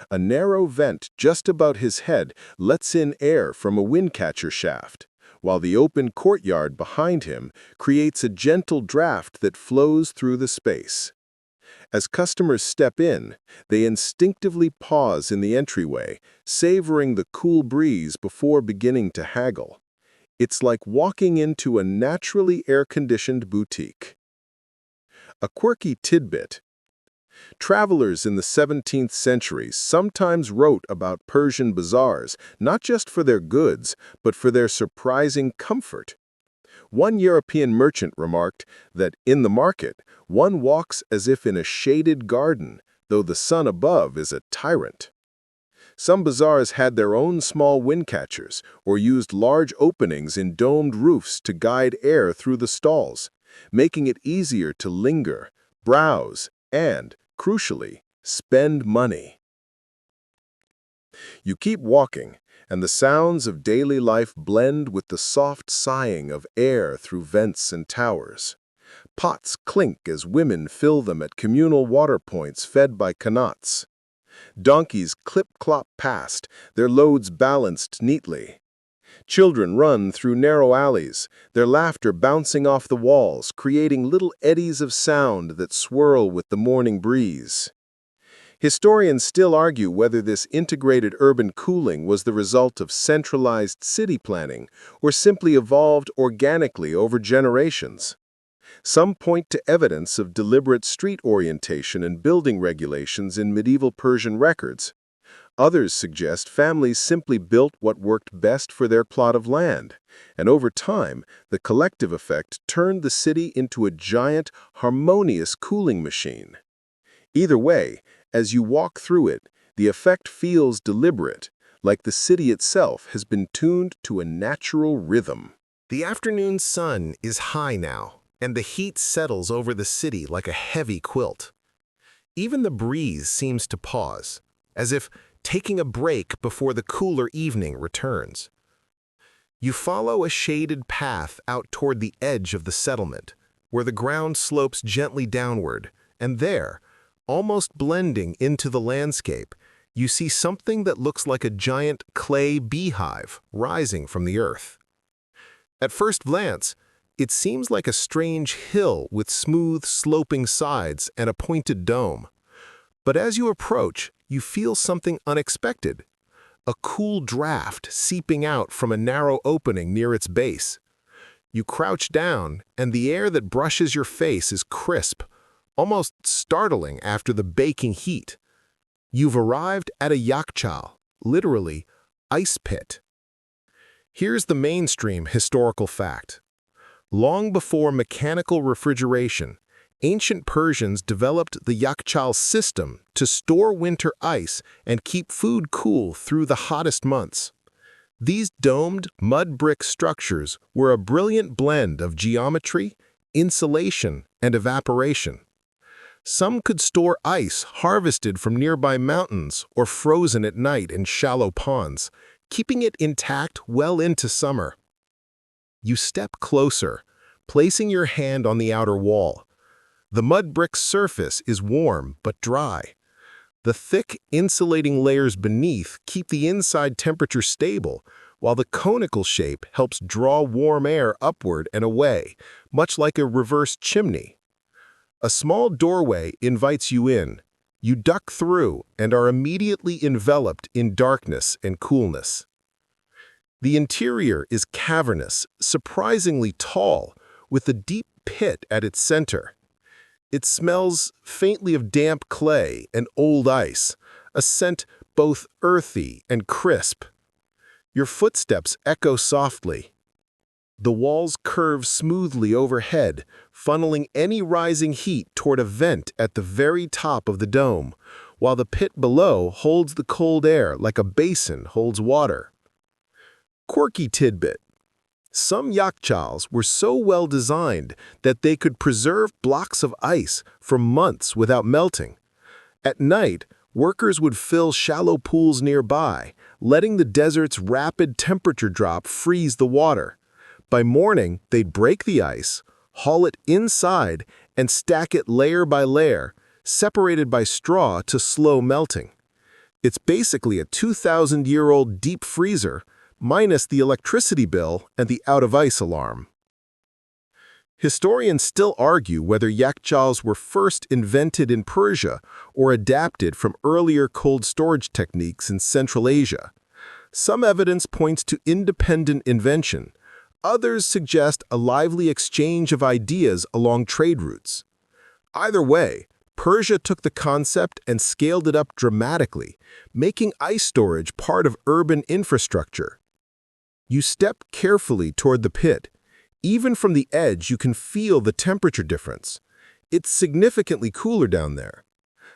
A narrow vent just above his head lets in air from a windcatcher shaft, while the open courtyard behind him creates a gentle draft that flows through the space. As customers step in, they instinctively pause in the entryway, savoring the cool breeze before beginning to haggle. It's like walking into a naturally air-conditioned boutique. A quirky tidbit. Travelers in the 17th century sometimes wrote about Persian bazaars not just for their goods, but for their surprising comfort. One European merchant remarked that in the market, one walks as if in a shaded garden, though the sun above is a tyrant. Some bazaars had their own small windcatchers or used large openings in domed roofs to guide air through the stalls, making it easier to linger, browse, and, crucially, spend money. You keep walking, and the sounds of daily life blend with the soft sighing of air through vents and towers. Pots clink as women fill them at communal water points fed by qanats. Donkeys clip-clop past, their loads balanced neatly. Children run through narrow alleys, their laughter bouncing off the walls, creating little eddies of sound that swirl with the morning breeze. Historians still argue whether this integrated urban cooling was the result of centralized city planning or simply evolved organically over generations. Some point to evidence of deliberate street orientation and building regulations in medieval Persian records. Others suggest families simply built what worked best for their plot of land, and over time, the collective effect turned the city into a giant, harmonious cooling machine. Either way, as you walk through it, the effect feels deliberate, like the city itself has been tuned to a natural rhythm. The afternoon sun is high now, and the heat settles over the city like a heavy quilt. Even the breeze seems to pause, as if taking a break before the cooler evening returns. You follow a shaded path out toward the edge of the settlement, where the ground slopes gently downward, and there, almost blending into the landscape, you see something that looks like a giant clay beehive rising from the earth. At first glance, it seems like a strange hill with smooth, sloping sides and a pointed dome. But as you approach, you feel something unexpected, a cool draft seeping out from a narrow opening near its base. You crouch down, and the air that brushes your face is crisp, almost startling after the baking heat. You've arrived at a yakchal, literally, ice pit. Here's the mainstream historical fact. Long before mechanical refrigeration, ancient Persians developed the yakchal system to store winter ice and keep food cool through the hottest months. These domed, mud brick structures were a brilliant blend of geometry, insulation, and evaporation. Some could store ice harvested from nearby mountains or frozen at night in shallow ponds, keeping it intact well into summer. You step closer, placing your hand on the outer wall. The mud brick's surface is warm but dry. The thick, insulating layers beneath keep the inside temperature stable, while the conical shape helps draw warm air upward and away, much like a reverse chimney. A small doorway invites you in. You duck through and are immediately enveloped in darkness and coolness. The interior is cavernous, surprisingly tall, with a deep pit at its center. It smells faintly of damp clay and old ice, a scent both earthy and crisp. Your footsteps echo softly. The walls curve smoothly overhead, funneling any rising heat toward a vent at the very top of the dome, while the pit below holds the cold air like a basin holds water. Quirky tidbit. Some yakhchals were so well designed that they could preserve blocks of ice for months without melting. At night, workers would fill shallow pools nearby, letting the desert's rapid temperature drop freeze the water. By morning, they'd break the ice, haul it inside, and stack it layer by layer, separated by straw to slow melting. It's basically a 2,000-year-old deep freezer, minus the electricity bill and the out-of-ice alarm. Historians still argue whether yakhchals were first invented in Persia or adapted from earlier cold storage techniques in Central Asia. Some evidence points to independent invention. Others suggest a lively exchange of ideas along trade routes. Either way, Persia took the concept and scaled it up dramatically, making ice storage part of urban infrastructure. You step carefully toward the pit. Even from the edge, you can feel the temperature difference. It's significantly cooler down there.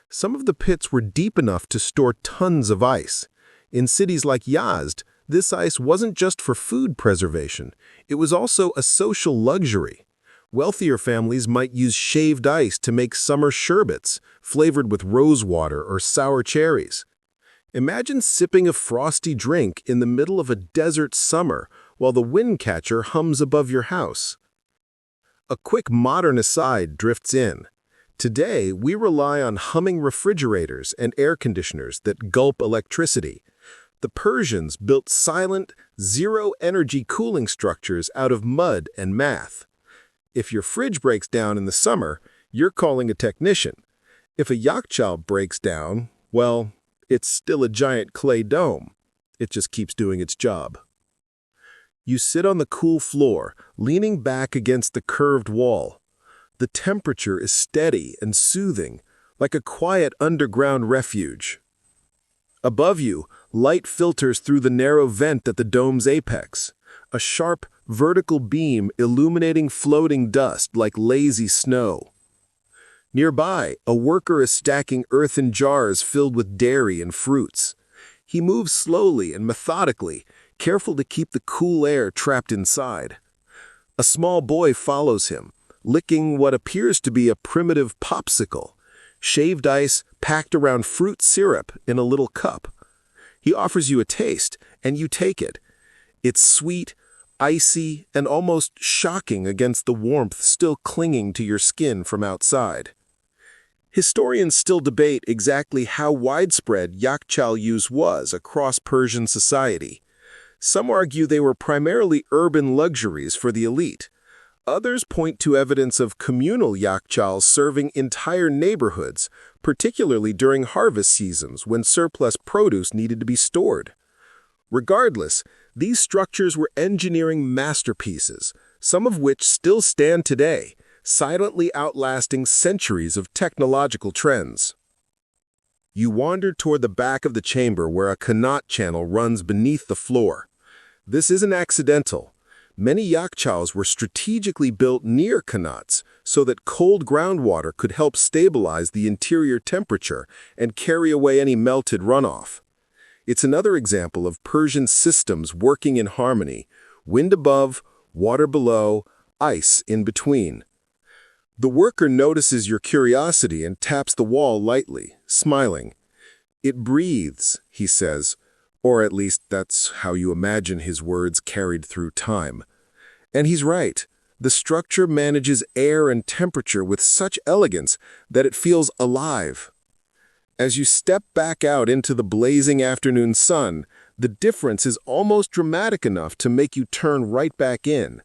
Some of the pits were deep enough to store tons of ice. In cities like Yazd, this ice wasn't just for food preservation. It was also a social luxury. Wealthier families might use shaved ice to make summer sherbets, flavored with rose water or sour cherries. Imagine sipping a frosty drink in the middle of a desert summer while the wind catcher hums above your house. A quick modern aside drifts in. Today, we rely on humming refrigerators and air conditioners that gulp electricity. The Persians built silent, zero-energy cooling structures out of mud and math. If your fridge breaks down in the summer, you're calling a technician. If a yakhchal breaks down, well, it's still a giant clay dome. It just keeps doing its job. You sit on the cool floor, leaning back against the curved wall. The temperature is steady and soothing, like a quiet underground refuge. Above you, light filters through the narrow vent at the dome's apex, a sharp, vertical beam illuminating floating dust like lazy snow. Nearby, a worker is stacking earthen jars filled with dairy and fruits. He moves slowly and methodically, careful to keep the cool air trapped inside. A small boy follows him, licking what appears to be a primitive popsicle, shaved ice packed around fruit syrup in a little cup. He offers you a taste, and you take it. It's sweet, icy, and almost shocking against the warmth still clinging to your skin from outside. Historians still debate exactly how widespread yakhchal use was across Persian society. Some argue they were primarily urban luxuries for the elite. Others point to evidence of communal yakhchals serving entire neighborhoods, particularly during harvest seasons when surplus produce needed to be stored. Regardless, these structures were engineering masterpieces, some of which still stand today, silently outlasting centuries of technological trends. You wander toward the back of the chamber where a qanat channel runs beneath the floor. This isn't accidental. Many yakhchals were strategically built near qanats so that cold groundwater could help stabilize the interior temperature and carry away any melted runoff. It's another example of Persian systems working in harmony, wind above, water below, ice in between. The worker notices your curiosity and taps the wall lightly, smiling. "It breathes," he says, or at least that's how you imagine his words carried through time. And he's right. The structure manages air and temperature with such elegance that it feels alive. As you step back out into the blazing afternoon sun, the difference is almost dramatic enough to make you turn right back in.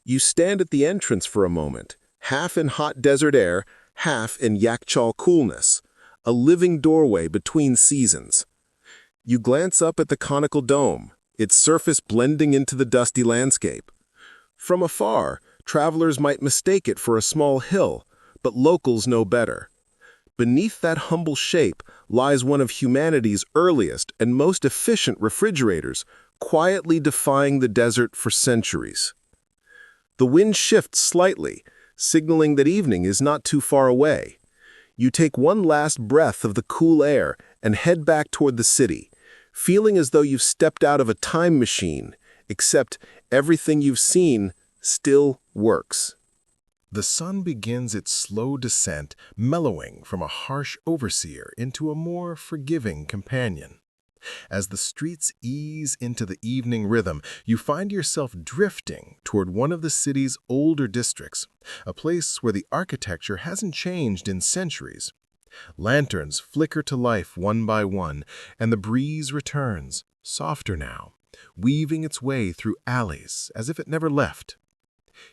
You stand at the entrance for a moment, half in hot desert air, half in Yakchal coolness, a living doorway between seasons. You glance up at the conical dome, its surface blending into the dusty landscape. From afar, travelers might mistake it for a small hill, but locals know better. Beneath that humble shape lies one of humanity's earliest and most efficient refrigerators, quietly defying the desert for centuries. The wind shifts slightly, signaling that evening is not too far away. You take one last breath of the cool air and head back toward the city, feeling as though you've stepped out of a time machine, except everything you've seen still works. The sun begins its slow descent, mellowing from a harsh overseer into a more forgiving companion. As the streets ease into the evening rhythm, you find yourself drifting toward one of the city's older districts, a place where the architecture hasn't changed in centuries. Lanterns flicker to life one by one, and the breeze returns, softer now, weaving its way through alleys as if it never left.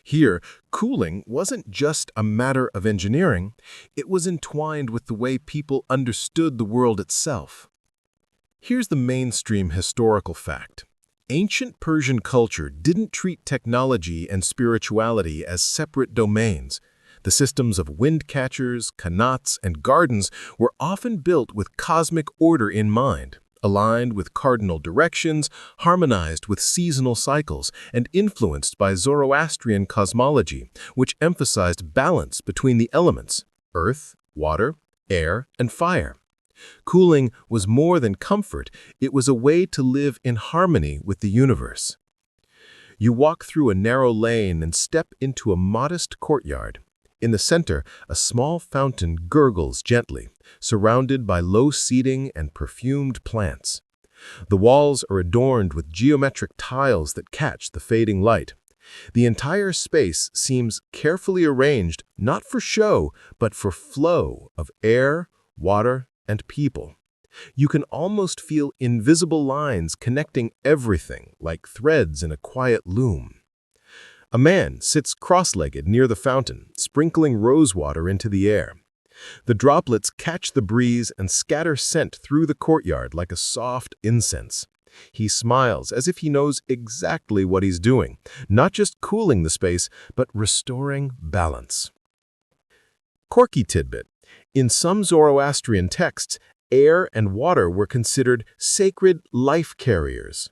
Here, cooling wasn't just a matter of engineering, it was entwined with the way people understood the world itself. Here's the mainstream historical fact. Ancient Persian culture didn't treat technology and spirituality as separate domains. The systems of wind catchers, qanats, and gardens were often built with cosmic order in mind, aligned with cardinal directions, harmonized with seasonal cycles, and influenced by Zoroastrian cosmology, which emphasized balance between the elements, earth, water, air, and fire. Cooling was more than comfort, it was a way to live in harmony with the universe. You walk through a narrow lane and step into a modest courtyard. In the center, a small fountain gurgles gently, surrounded by low seating and perfumed plants. The walls are adorned with geometric tiles that catch the fading light. The entire space seems carefully arranged, not for show, but for flow of air, water, and people. You can almost feel invisible lines connecting everything like threads in a quiet loom. A man sits cross-legged near the fountain, sprinkling rosewater into the air. The droplets catch the breeze and scatter scent through the courtyard like a soft incense. He smiles as if he knows exactly what he's doing, not just cooling the space, but restoring balance. Quirky tidbit. In some Zoroastrian texts, air and water were considered sacred life carriers.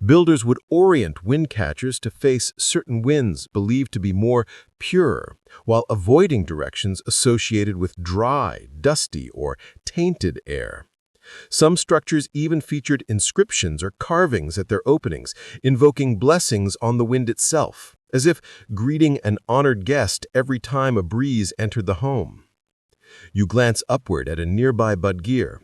Builders would orient wind catchers to face certain winds believed to be more pure, while avoiding directions associated with dry, dusty, or tainted air. Some structures even featured inscriptions or carvings at their openings, invoking blessings on the wind itself, as if greeting an honored guest every time a breeze entered the home. You glance upward at a nearby budgear.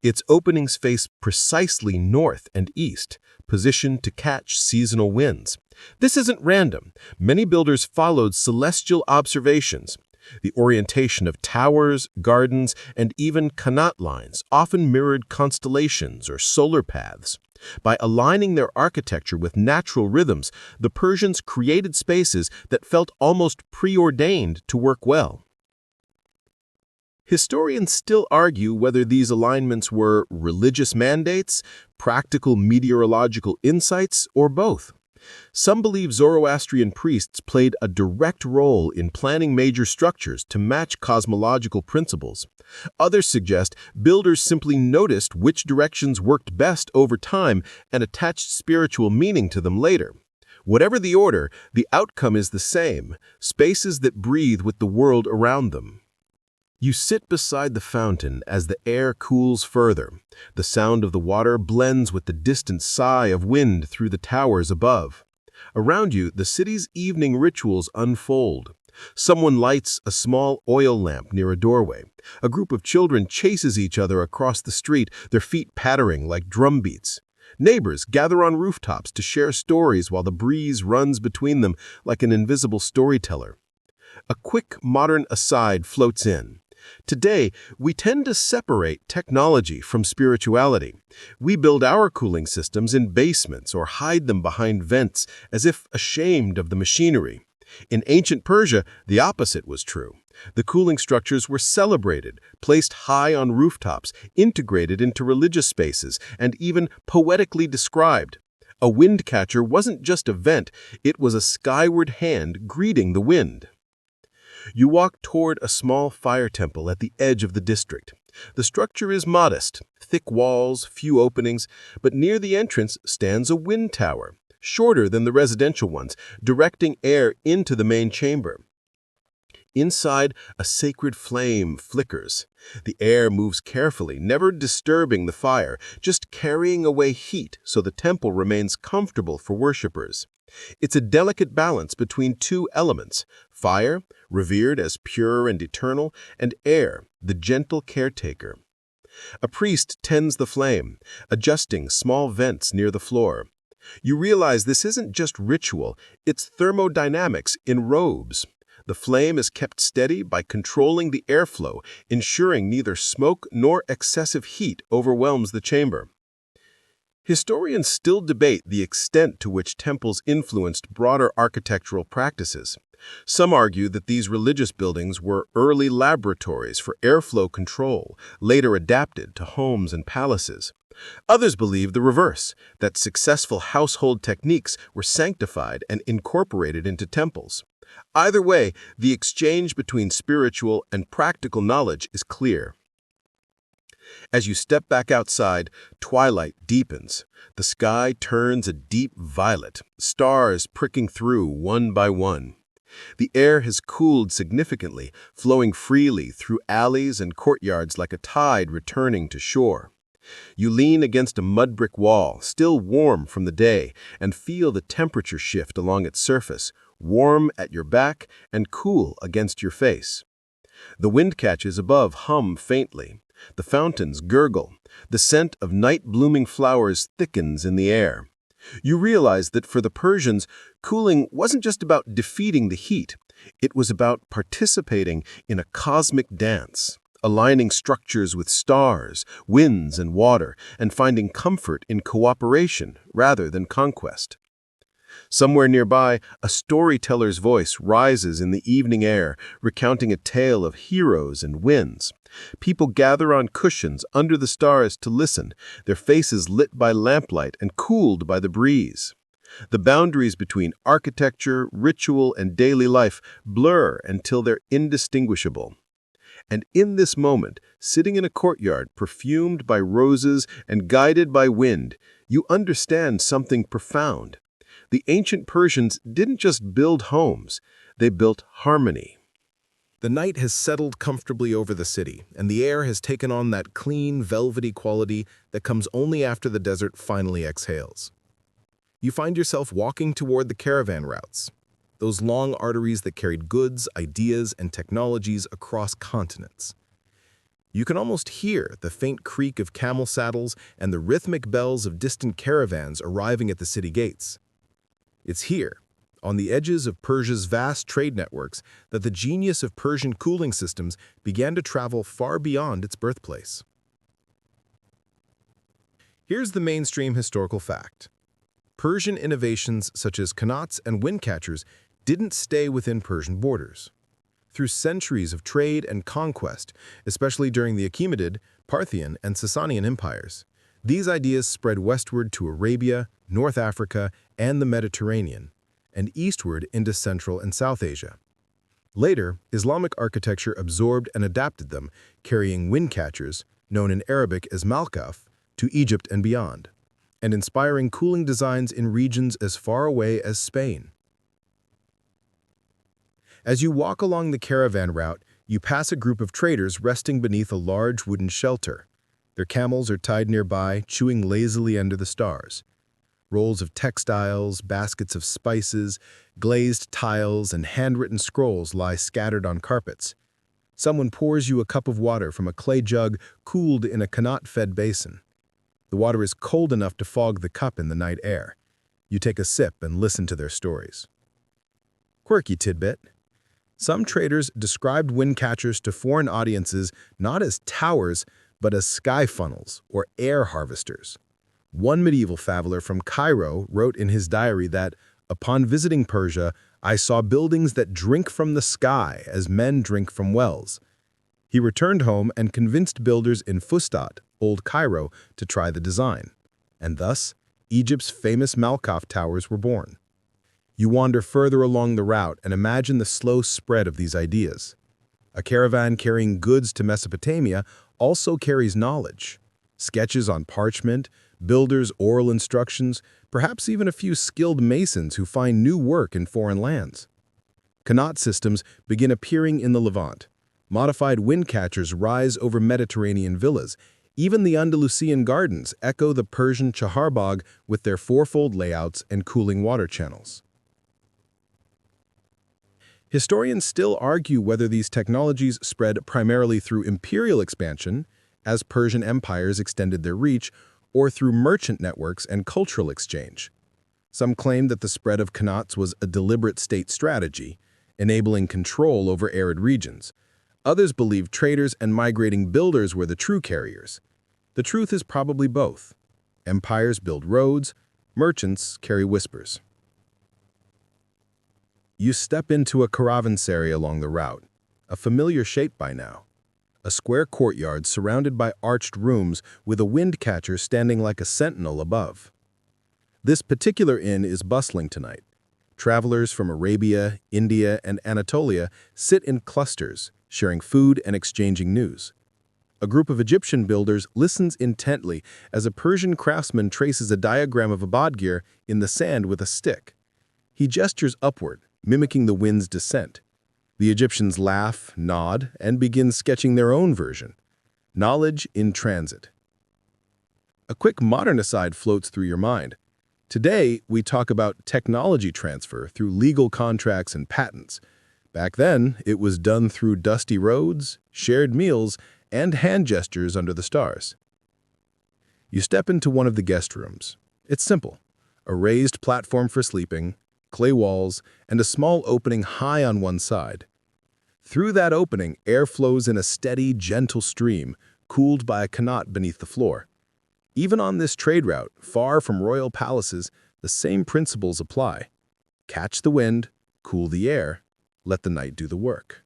Its openings face precisely north and east, positioned to catch seasonal winds. This isn't random. Many builders followed celestial observations. The orientation of towers, gardens, and even qanat lines often mirrored constellations or solar paths. By aligning their architecture with natural rhythms, the Persians created spaces that felt almost preordained to work well. Historians still argue whether these alignments were religious mandates, practical meteorological insights, or both. Some believe Zoroastrian priests played a direct role in planning major structures to match cosmological principles. Others suggest builders simply noticed which directions worked best over time and attached spiritual meaning to them later. Whatever the order, the outcome is the same: spaces that breathe with the world around them. You sit beside the fountain as the air cools further. The sound of the water blends with the distant sigh of wind through the towers above. Around you, the city's evening rituals unfold. Someone lights a small oil lamp near a doorway. A group of children chases each other across the street, their feet pattering like drum beats. Neighbors gather on rooftops to share stories while the breeze runs between them like an invisible storyteller. A quick modern aside floats in. Today, we tend to separate technology from spirituality. We build our cooling systems in basements or hide them behind vents as if ashamed of the machinery. In ancient Persia, the opposite was true. The cooling structures were celebrated, placed high on rooftops, integrated into religious spaces, and even poetically described. A wind catcher wasn't just a vent, it was a skyward hand greeting the wind. You walk toward a small fire temple at the edge of the district. The structure is modest, thick walls, few openings, but near the entrance stands a wind tower, shorter than the residential ones, directing air into the main chamber. Inside, a sacred flame flickers. The air moves carefully, never disturbing the fire, just carrying away heat so the temple remains comfortable for worshippers. It's a delicate balance between two elements: fire, revered as pure and eternal, and air, the gentle caretaker. A priest tends the flame, adjusting small vents near the floor. You realize this isn't just ritual, it's thermodynamics in robes. The flame is kept steady by controlling the airflow, ensuring neither smoke nor excessive heat overwhelms the chamber. Historians still debate the extent to which temples influenced broader architectural practices. Some argue that these religious buildings were early laboratories for airflow control, later adapted to homes and palaces. Others believe the reverse, that successful household techniques were sanctified and incorporated into temples. Either way, the exchange between spiritual and practical knowledge is clear. As you step back outside, twilight deepens. The sky turns a deep violet, stars pricking through one by one. The air has cooled significantly, flowing freely through alleys and courtyards like a tide returning to shore. You lean against a mud brick wall, still warm from the day, and feel the temperature shift along its surface, warm at your back and cool against your face. The wind catches above hum faintly. The fountains gurgle. The scent of night-blooming flowers thickens in the air. You realize that for the Persians, cooling wasn't just about defeating the heat. It was about participating in a cosmic dance, aligning structures with stars, winds, and water, and finding comfort in cooperation rather than conquest. Somewhere nearby, a storyteller's voice rises in the evening air, recounting a tale of heroes and wins. People gather on cushions under the stars to listen, their faces lit by lamplight and cooled by the breeze. The boundaries between architecture, ritual, and daily life blur until they're indistinguishable. And in this moment, sitting in a courtyard perfumed by roses and guided by wind, you understand something profound. The ancient Persians didn't just build homes, they built harmony. The night has settled comfortably over the city, and the air has taken on that clean, velvety quality that comes only after the desert finally exhales. You find yourself walking toward the caravan routes, those long arteries that carried goods, ideas, and technologies across continents. You can almost hear the faint creak of camel saddles and the rhythmic bells of distant caravans arriving at the city gates. It's here, on the edges of Persia's vast trade networks, that the genius of Persian cooling systems began to travel far beyond its birthplace. Here's the mainstream historical fact. Persian innovations such as qanats and wind catchers didn't stay within Persian borders. Through centuries of trade and conquest, especially during the Achaemenid, Parthian, and Sasanian empires, these ideas spread westward to Arabia, North Africa, and the Mediterranean, and eastward into Central and South Asia. Later, Islamic architecture absorbed and adapted them, carrying wind catchers, known in Arabic as malkaf, to Egypt and beyond, and inspiring cooling designs in regions as far away as Spain. As you walk along the caravan route, you pass a group of traders resting beneath a large wooden shelter. Their camels are tied nearby, chewing lazily under the stars. Rolls of textiles, baskets of spices, glazed tiles, and handwritten scrolls lie scattered on carpets. Someone pours you a cup of water from a clay jug cooled in a qanat-fed basin. The water is cold enough to fog the cup in the night air. You take a sip and listen to their stories. Quirky tidbit. Some traders described wind catchers to foreign audiences not as towers, but as sky funnels or air harvesters. One medieval traveler from Cairo wrote in his diary that, upon visiting Persia, I saw buildings that drink from the sky as men drink from wells. He returned home and convinced builders in Fustat, Old Cairo, to try the design. And thus, Egypt's famous Malkoff Towers were born. You wander further along the route and imagine the slow spread of these ideas. A caravan carrying goods to Mesopotamia also carries knowledge. Sketches on parchment, builders' oral instructions, perhaps even a few skilled masons who find new work in foreign lands. Qanat systems begin appearing in the Levant. Modified wind catchers rise over Mediterranean villas. Even the Andalusian gardens echo the Persian chaharbagh with their fourfold layouts and cooling water channels. Historians still argue whether these technologies spread primarily through imperial expansion, as Persian empires extended their reach, or through merchant networks and cultural exchange. Some claim that the spread of qanats was a deliberate state strategy, enabling control over arid regions. Others believe traders and migrating builders were the true carriers. The truth is probably both. Empires build roads, merchants carry whispers. You step into a caravanserai along the route, a familiar shape by now. A square courtyard surrounded by arched rooms with a wind catcher standing like a sentinel above. This particular inn is bustling tonight. Travelers from Arabia, India, and Anatolia sit in clusters, sharing food and exchanging news. A group of Egyptian builders listens intently as a Persian craftsman traces a diagram of a badgir in the sand with a stick. He gestures upward, mimicking the wind's descent. The Egyptians laugh, nod, and begin sketching their own version. Knowledge in transit. A quick modern aside floats through your mind. Today, we talk about technology transfer through legal contracts and patents. Back then, it was done through dusty roads, shared meals, and hand gestures under the stars. You step into one of the guest rooms. It's simple. A raised platform for sleeping, clay walls, and a small opening high on one side. Through that opening, air flows in a steady, gentle stream, cooled by a qanat beneath the floor. Even on this trade route, far from royal palaces, the same principles apply. Catch the wind, cool the air, let the night do the work.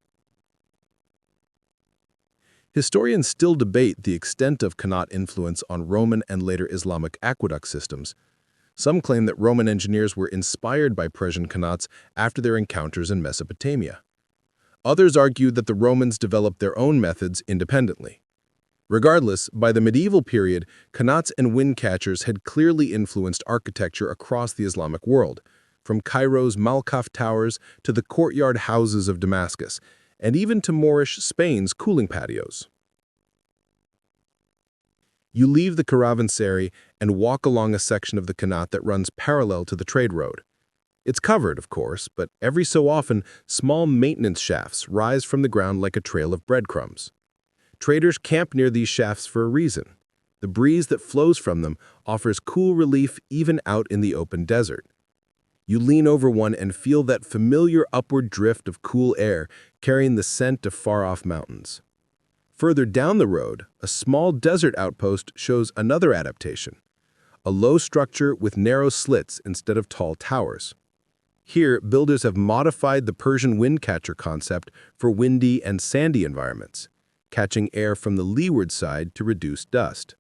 Historians still debate the extent of qanat influence on Roman and later Islamic aqueduct systems. Some claim that Roman engineers were inspired by Persian qanats after their encounters in Mesopotamia. Others argue that the Romans developed their own methods independently. Regardless, by the medieval period, qanats and wind catchers had clearly influenced architecture across the Islamic world, from Cairo's Malkoff Towers to the courtyard houses of Damascus, and even to Moorish Spain's cooling patios. You leave the caravanserai and walk along a section of the qanat that runs parallel to the trade road. It's covered, of course, but every so often, small maintenance shafts rise from the ground like a trail of breadcrumbs. Traders camp near these shafts for a reason. The breeze that flows from them offers cool relief even out in the open desert. You lean over one and feel that familiar upward drift of cool air carrying the scent of far-off mountains. Further down the road, a small desert outpost shows another adaptation, a low structure with narrow slits instead of tall towers. Here, builders have modified the Persian wind catcher concept for windy and sandy environments, catching air from the leeward side to reduce dust.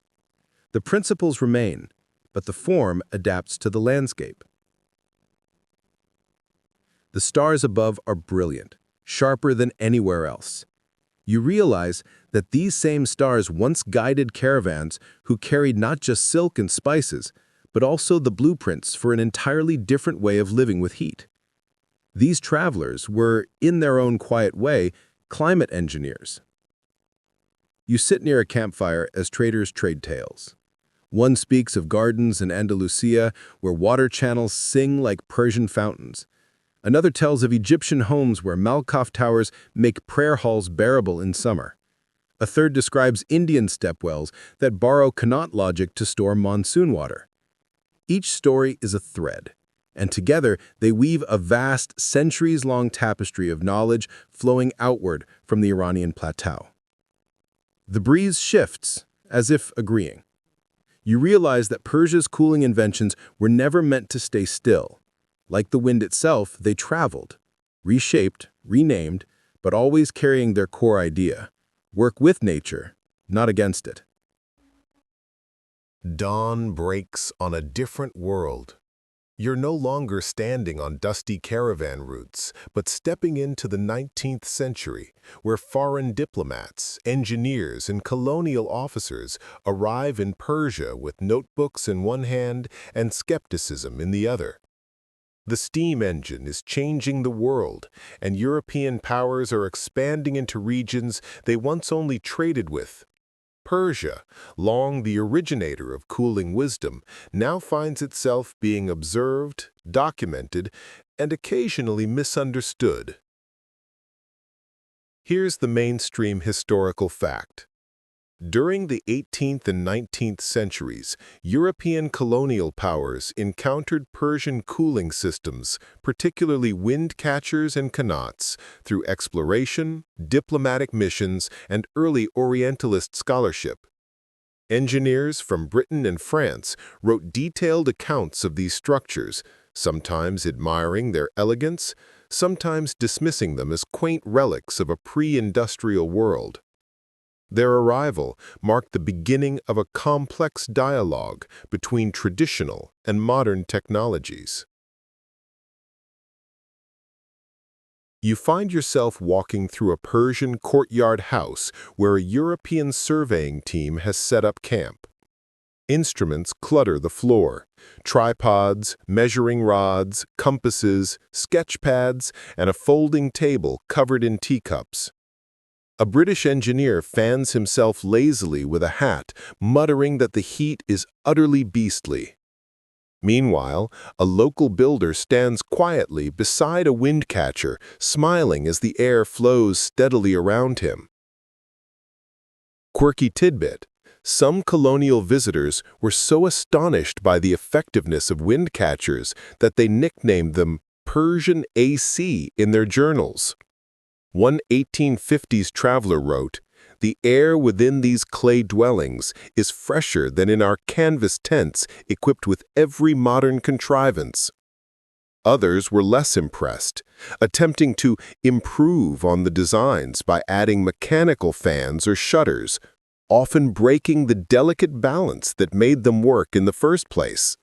The principles remain, but the form adapts to the landscape. The stars above are brilliant, sharper than anywhere else. You realize that these same stars once guided caravans who carried not just silk and spices, but also the blueprints for an entirely different way of living with heat. These travelers were, in their own quiet way, climate engineers. You sit near a campfire as traders trade tales. One speaks of gardens in Andalusia where water channels sing like Persian fountains. Another tells of Egyptian homes where Malkoff towers make prayer halls bearable in summer. A third describes Indian stepwells that borrow Connaught logic to store monsoon water. Each story is a thread, and together they weave a vast, centuries-long tapestry of knowledge flowing outward from the Iranian plateau. The breeze shifts, as if agreeing. You realize that Persia's cooling inventions were never meant to stay still. Like the wind itself, they traveled, reshaped, renamed, but always carrying their core idea: work with nature, not against it. Dawn breaks on a different world. You're no longer standing on dusty caravan routes, but stepping into the 19th century, where foreign diplomats, engineers, and colonial officers arrive in Persia with notebooks in one hand and skepticism in the other. The steam engine is changing the world, and European powers are expanding into regions they once only traded with. Persia, long the originator of cooling wisdom, now finds itself being observed, documented, and occasionally misunderstood. Here's the mainstream historical fact. During the 18th and 19th centuries, European colonial powers encountered Persian cooling systems, particularly wind catchers and Connaughts, through exploration, diplomatic missions, and early Orientalist scholarship. Engineers from Britain and France wrote detailed accounts of these structures, sometimes admiring their elegance, sometimes dismissing them as quaint relics of a pre-industrial world. Their arrival marked the beginning of a complex dialogue between traditional and modern technologies. You find yourself walking through a Persian courtyard house where a European surveying team has set up camp. Instruments clutter the floor: tripods, measuring rods, compasses, sketch pads, and a folding table covered in teacups. A British engineer fans himself lazily with a hat, muttering that the heat is utterly beastly. Meanwhile, a local builder stands quietly beside a wind catcher, smiling as the air flows steadily around him. Quirky tidbit: some colonial visitors were so astonished by the effectiveness of wind catchers that they nicknamed them Persian AC in their journals. One 1850s traveler wrote, "The air within these clay dwellings is fresher than in our canvas tents equipped with every modern contrivance." Others were less impressed, attempting to improve on the designs by adding mechanical fans or shutters, often breaking the delicate balance that made them work in the first place.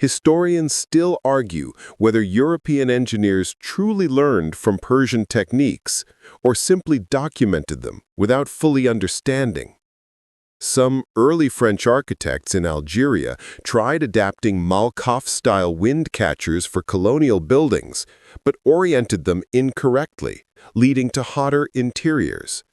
Historians still argue whether European engineers truly learned from Persian techniques or simply documented them without fully understanding. Some early French architects in Algeria tried adapting Malkoff-style wind catchers for colonial buildings, but oriented them incorrectly, leading to hotter interiors.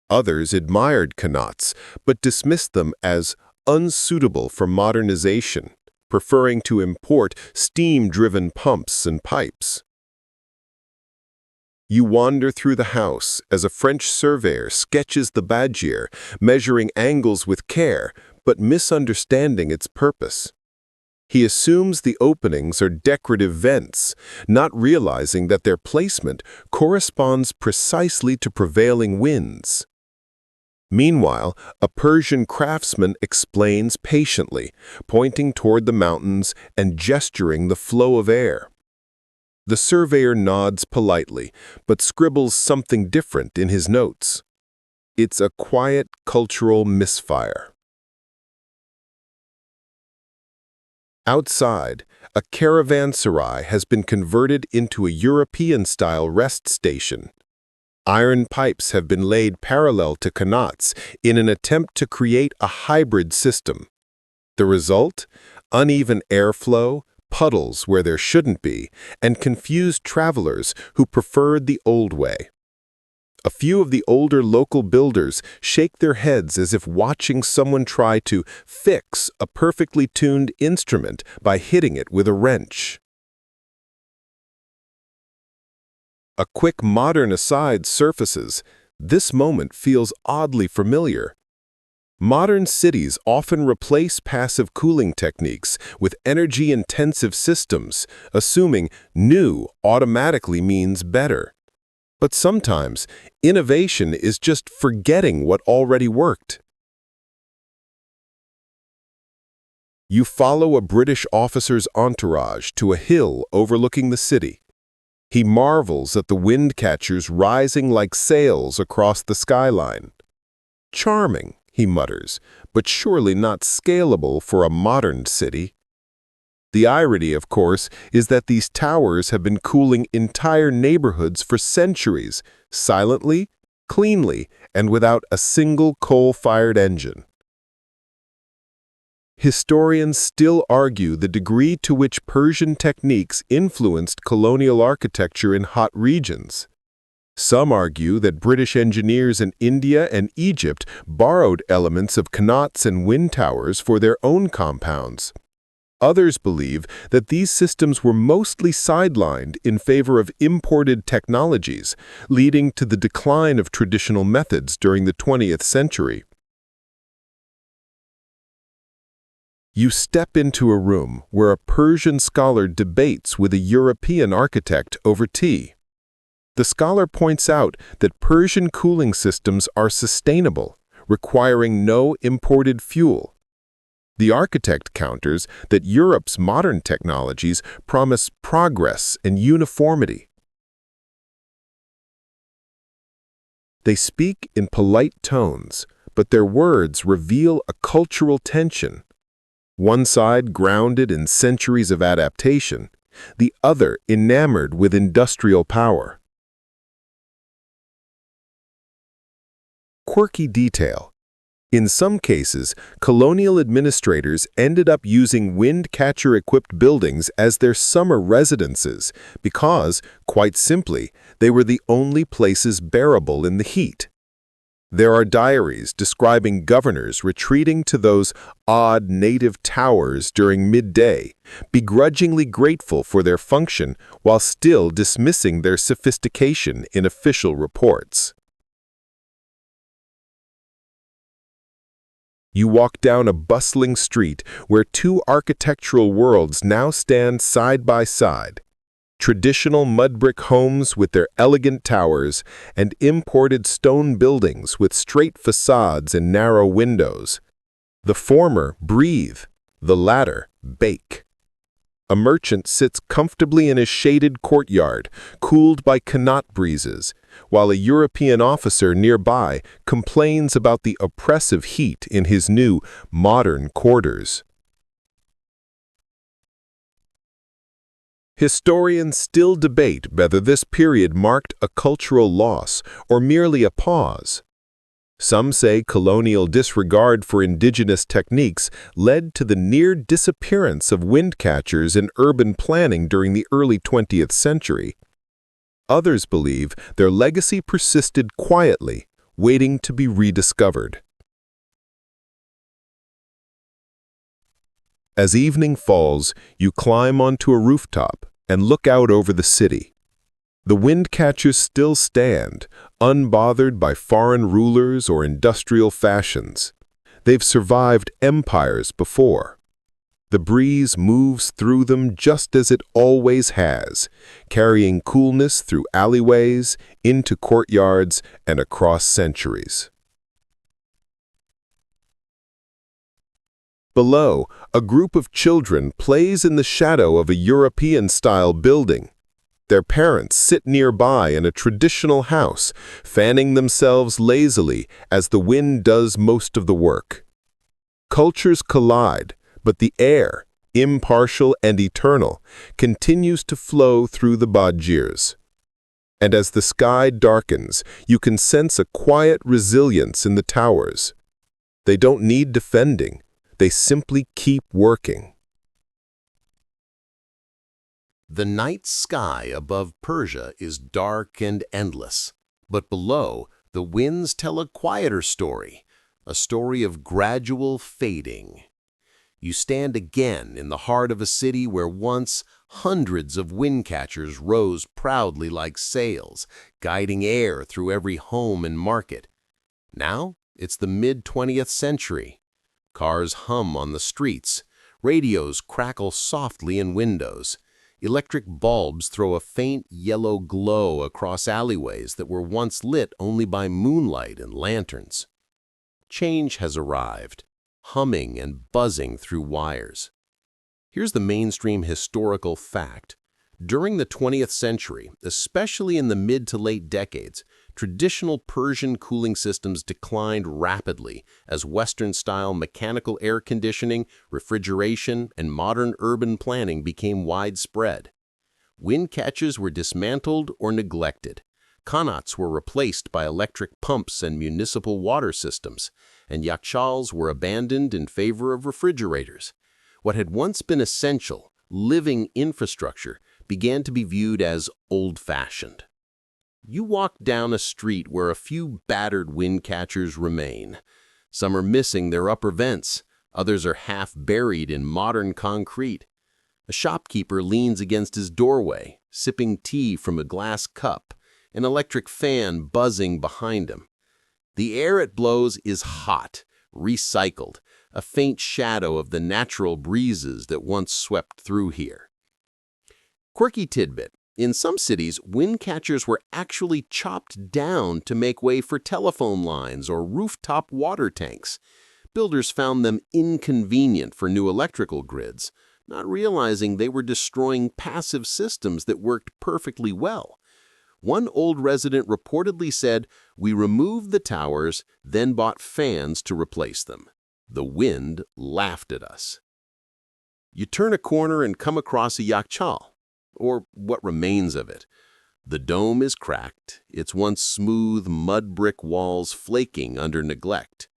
Others admired Connaughts, but dismissed them as unsuitable for modernization, preferring to import steam-driven pumps and pipes. You wander through the house as a French surveyor sketches the badgier, measuring angles with care, but misunderstanding its purpose. He assumes the openings are decorative vents, not realizing that their placement corresponds precisely to prevailing winds. Meanwhile, a Persian craftsman explains patiently, pointing toward the mountains and gesturing the flow of air. The surveyor nods politely, but scribbles something different in his notes. It's a quiet cultural misfire. Outside, a caravanserai has been converted into a European-style rest station. Iron pipes have been laid parallel to Connaughts in an attempt to create a hybrid system. The result? Uneven airflow, puddles where there shouldn't be, and confused travelers who preferred the old way. A few of the older local builders shake their heads as if watching someone try to fix a perfectly tuned instrument by hitting it with a wrench. A quick modern aside surfaces. This moment feels oddly familiar. Modern cities often replace passive cooling techniques with energy-intensive systems, assuming new automatically means better. But sometimes, innovation is just forgetting what already worked. You follow a British officer's entourage to a hill overlooking the city. He marvels at the wind catchers rising like sails across the skyline. Charming, he mutters, but surely not scalable for a modern city. The irony, of course, is that these towers have been cooling entire neighborhoods for centuries, silently, cleanly, and without a single coal-fired engine. Historians still argue the degree to which Persian techniques influenced colonial architecture in hot regions. Some argue that British engineers in India and Egypt borrowed elements of qanats and wind towers for their own compounds. Others believe that these systems were mostly sidelined in favor of imported technologies, leading to the decline of traditional methods during the 20th century. You step into a room where a Persian scholar debates with a European architect over tea. The scholar points out that Persian cooling systems are sustainable, requiring no imported fuel. The architect counters that Europe's modern technologies promise progress and uniformity. They speak in polite tones, but their words reveal a cultural tension. One side grounded in centuries of adaptation, the other enamored with industrial power. Quirky detail. In some cases, colonial administrators ended up using wind catcher-equipped buildings as their summer residences because, quite simply, they were the only places bearable in the heat. There are diaries describing governors retreating to those odd native towers during midday, begrudgingly grateful for their function while still dismissing their sophistication in official reports. You walk down a bustling street where two architectural worlds now stand side by side. Traditional mud brick homes with their elegant towers and imported stone buildings with straight facades and narrow windows. The former breathe, the latter bake. A merchant sits comfortably in a shaded courtyard, cooled by qanat breezes, while a European officer nearby complains about the oppressive heat in his new, modern quarters. Historians still debate whether this period marked a cultural loss or merely a pause. Some say colonial disregard for indigenous techniques led to the near disappearance of wind catchers in urban planning during the early 20th century. Others believe their legacy persisted quietly, waiting to be rediscovered. As evening falls, you climb onto a rooftop and look out over the city. The wind catchers still stand, unbothered by foreign rulers or industrial fashions. They've survived empires before. The breeze moves through them just as it always has, carrying coolness through alleyways, into courtyards, and across centuries. Below, a group of children plays in the shadow of a European-style building. Their parents sit nearby in a traditional house, fanning themselves lazily as the wind does most of the work. Cultures collide, but the air, impartial and eternal, continues to flow through the Badgirs. And as the sky darkens, you can sense a quiet resilience in the towers. They don't need defending, they simply keep working. The night sky above Persia is dark and endless, but below, the winds tell a quieter story, a story of gradual fading. You stand again in the heart of a city where once Hundreds of wind catchers rose proudly like sails, guiding air through every home and market. Now, it's the mid-20th century. Cars hum on the streets. Radios crackle softly in windows. Electric bulbs throw a faint yellow glow across alleyways that were once lit only by moonlight and lanterns. Change has arrived, humming and buzzing through wires. Here's the mainstream historical fact. During the 20th century, especially in the mid to late decades, traditional Persian cooling systems declined rapidly as Western-style mechanical air conditioning, refrigeration, and modern urban planning became widespread. Wind catchers were dismantled or neglected. Qanats were replaced by electric pumps and municipal water systems, and yakshals were abandoned in favor of refrigerators. What had once been essential, living infrastructure began to be viewed as old-fashioned. You walk down a street where a few battered wind catchers remain. Some are missing their upper vents, others are half buried in modern concrete. A shopkeeper leans against his doorway, sipping tea from a glass cup, an electric fan buzzing behind him. The air it blows is hot, recycled, a faint shadow of the natural breezes that once swept through here. Quirky tidbit. In some cities, wind catchers were actually chopped down to make way for telephone lines or rooftop water tanks. Builders found them inconvenient for new electrical grids, not realizing they were destroying passive systems that worked perfectly well. One old resident reportedly said, "We removed the towers, then bought fans to replace them. The wind laughed at us." You turn a corner and come across a yakshal, or what remains of it. The dome is cracked, its once smooth mud brick walls flaking under neglect.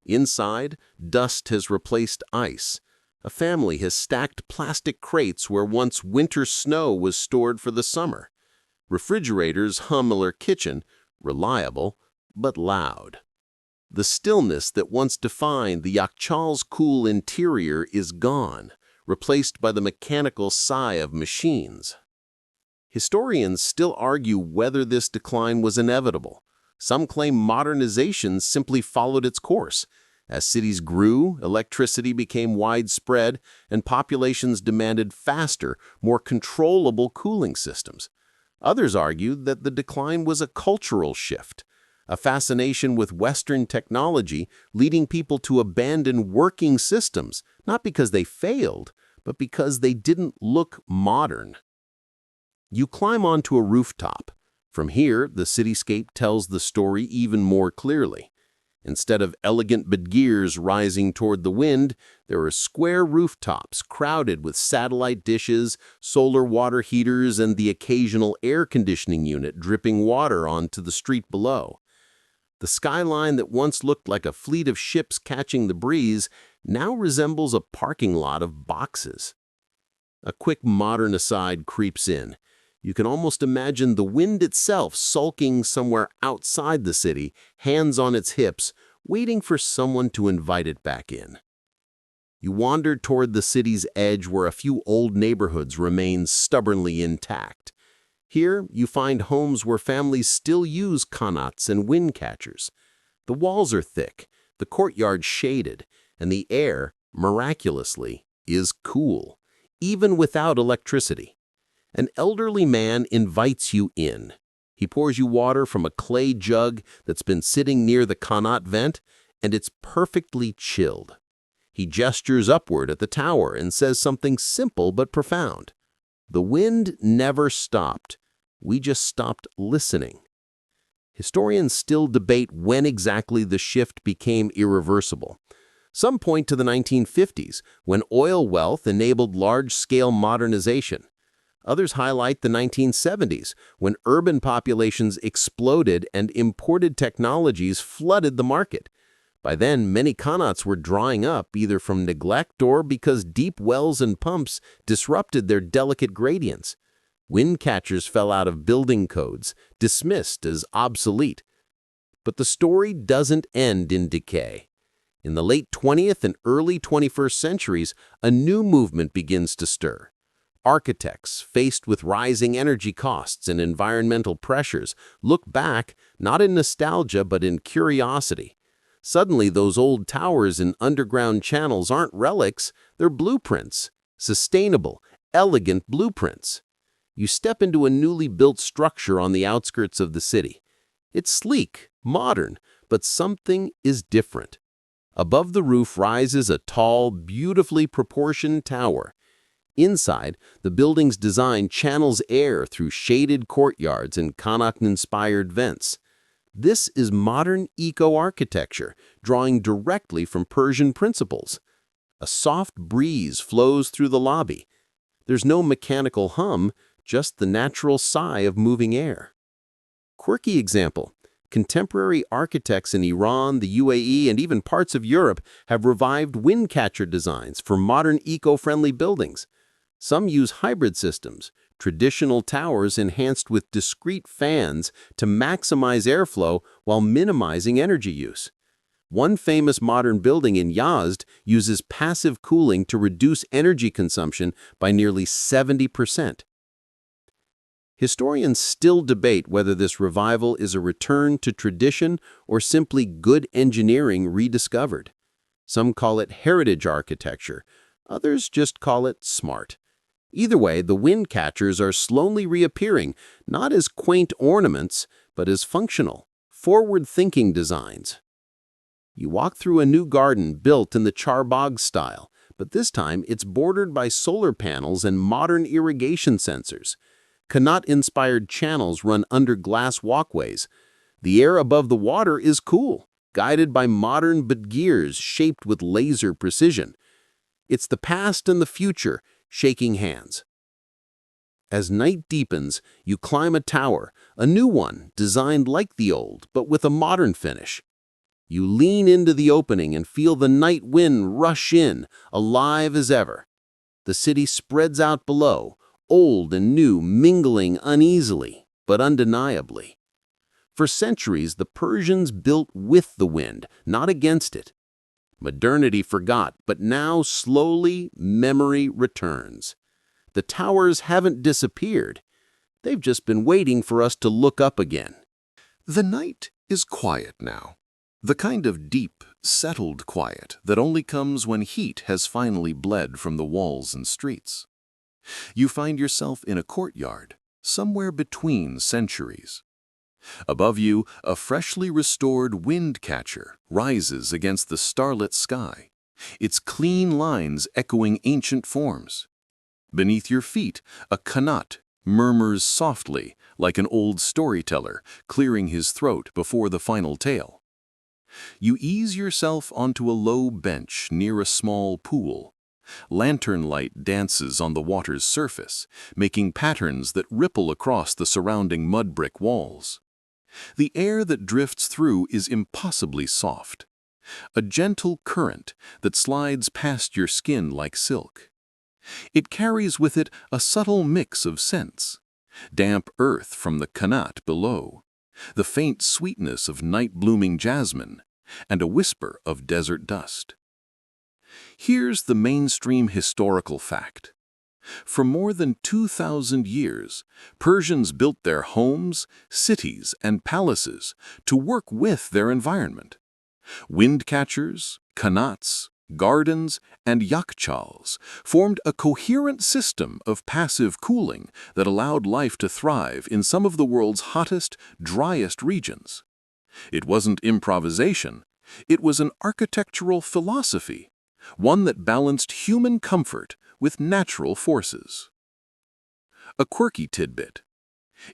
Inside, dust has replaced ice. A family has stacked plastic crates where once winter snow was stored for the summer. Refrigerators hum in their kitchen, reliable but loud. The stillness that once defined the yakshal's cool interior is gone, replaced by the mechanical sigh of machines. Historians still argue whether this decline was inevitable. Some claim modernization simply followed its course. As cities grew, electricity became widespread, and populations demanded faster, more controllable cooling systems. Others argue that the decline was a cultural shift, a fascination with Western technology leading people to abandon working systems, not because they failed, but because they didn't look modern. You climb onto a rooftop. From here, the cityscape tells the story even more clearly. Instead of elegant bedgears rising toward the wind, there are square rooftops crowded with satellite dishes, solar water heaters, and the occasional air conditioning unit dripping water onto the street below. The skyline that once looked like a fleet of ships catching the breeze now resembles a parking lot of boxes. A quick modern aside creeps in. You can almost imagine the wind itself sulking somewhere outside the city, hands on its hips, waiting for someone to invite it back in. You wander toward the city's edge where a few old neighborhoods remain stubbornly intact. Here, you find homes where families still use qanats and wind catchers. The walls are thick, the courtyard shaded, and the air, miraculously, is cool, even without electricity. An elderly man invites you in. He pours you water from a clay jug that's been sitting near the qanat vent, and it's perfectly chilled. He gestures upward at the tower and says something simple but profound. The wind never stopped. We just stopped listening. Historians still debate when exactly the shift became irreversible. Some point to the 1950s, when oil wealth enabled large-scale modernization. Others highlight the 1970s, when urban populations exploded and imported technologies flooded the market. By then, many qanats were drying up either from neglect or because deep wells and pumps disrupted their delicate gradients. Wind catchers fell out of building codes, dismissed as obsolete. But the story doesn't end in decay. In the late 20th and early 21st centuries, a new movement begins to stir. Architects, faced with rising energy costs and environmental pressures, look back not in nostalgia but in curiosity. Suddenly, those old towers and underground channels aren't relics, they're blueprints. Sustainable, elegant blueprints. You step into a newly built structure on the outskirts of the city. It's sleek, modern, but something is different. Above the roof rises a tall, beautifully proportioned tower. Inside, the building's design channels air through shaded courtyards and Connacht-inspired vents. This is modern eco-architecture, drawing directly from Persian principles. A soft breeze flows through the lobby. There's no mechanical hum, just the natural sigh of moving air. Quirky example. Contemporary architects in Iran, the UAE, and even parts of Europe have revived wind catcher designs for modern eco-friendly buildings. Some use hybrid systems, traditional towers enhanced with discrete fans to maximize airflow while minimizing energy use. One famous modern building in Yazd uses passive cooling to reduce energy consumption by nearly 70%. Historians still debate whether this revival is a return to tradition or simply good engineering rediscovered. Some call it heritage architecture, others just call it smart. Either way, the wind catchers are slowly reappearing, not as quaint ornaments, but as functional, forward-thinking designs. You walk through a new garden built in the Charbagh style, but this time it's bordered by solar panels and modern irrigation sensors. Connacht-inspired channels run under glass walkways. The air above the water is cool, guided by modern gears shaped with laser precision. It's the past and the future, shaking hands. As night deepens, you climb a tower, a new one, designed like the old, but with a modern finish. You lean into the opening and feel the night wind rush in, alive as ever. The city spreads out below, old and new mingling uneasily, but undeniably. For centuries, the Persians built with the wind, not against it. Modernity forgot, but now slowly memory returns. The towers haven't disappeared. They've just been waiting for us to look up again. The night is quiet now. The kind of deep, settled quiet that only comes when heat has finally bled from the walls and streets. You find yourself in a courtyard, somewhere between centuries. Above you, a freshly restored wind catcher rises against the starlit sky, its clean lines echoing ancient forms. Beneath your feet, a Connacht murmurs softly like an old storyteller clearing his throat before the final tale. You ease yourself onto a low bench near a small pool. Lantern light dances on the water's surface, making patterns that ripple across the surrounding mud brick walls. The air that drifts through is impossibly soft, a gentle current that slides past your skin like silk. It carries with it a subtle mix of scents, damp earth from the Connacht below, the faint sweetness of night-blooming jasmine, and a whisper of desert dust. Here's the mainstream historical fact. For more than 2,000 years, Persians built their homes, cities, and palaces to work with their environment. Wind catchers, qanats, gardens, and yakchals formed a coherent system of passive cooling that allowed life to thrive in some of the world's hottest, driest regions. It wasn't improvisation, it was an architectural philosophy, one that balanced human comfort with natural forces. A quirky tidbit.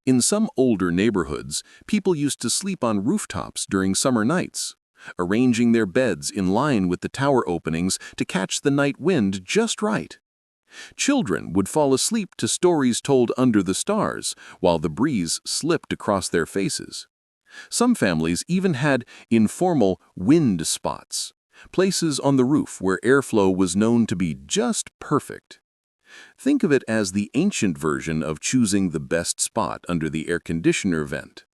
In some older neighborhoods, people used to sleep on rooftops during summer nights, arranging their beds in line with the tower openings to catch the night wind just right. Children would fall asleep to stories told under the stars while the breeze slipped across their faces. Some families even had informal wind spots, places on the roof where airflow was known to be just perfect. Think of it as the ancient version of choosing the best spot under the air conditioner vent.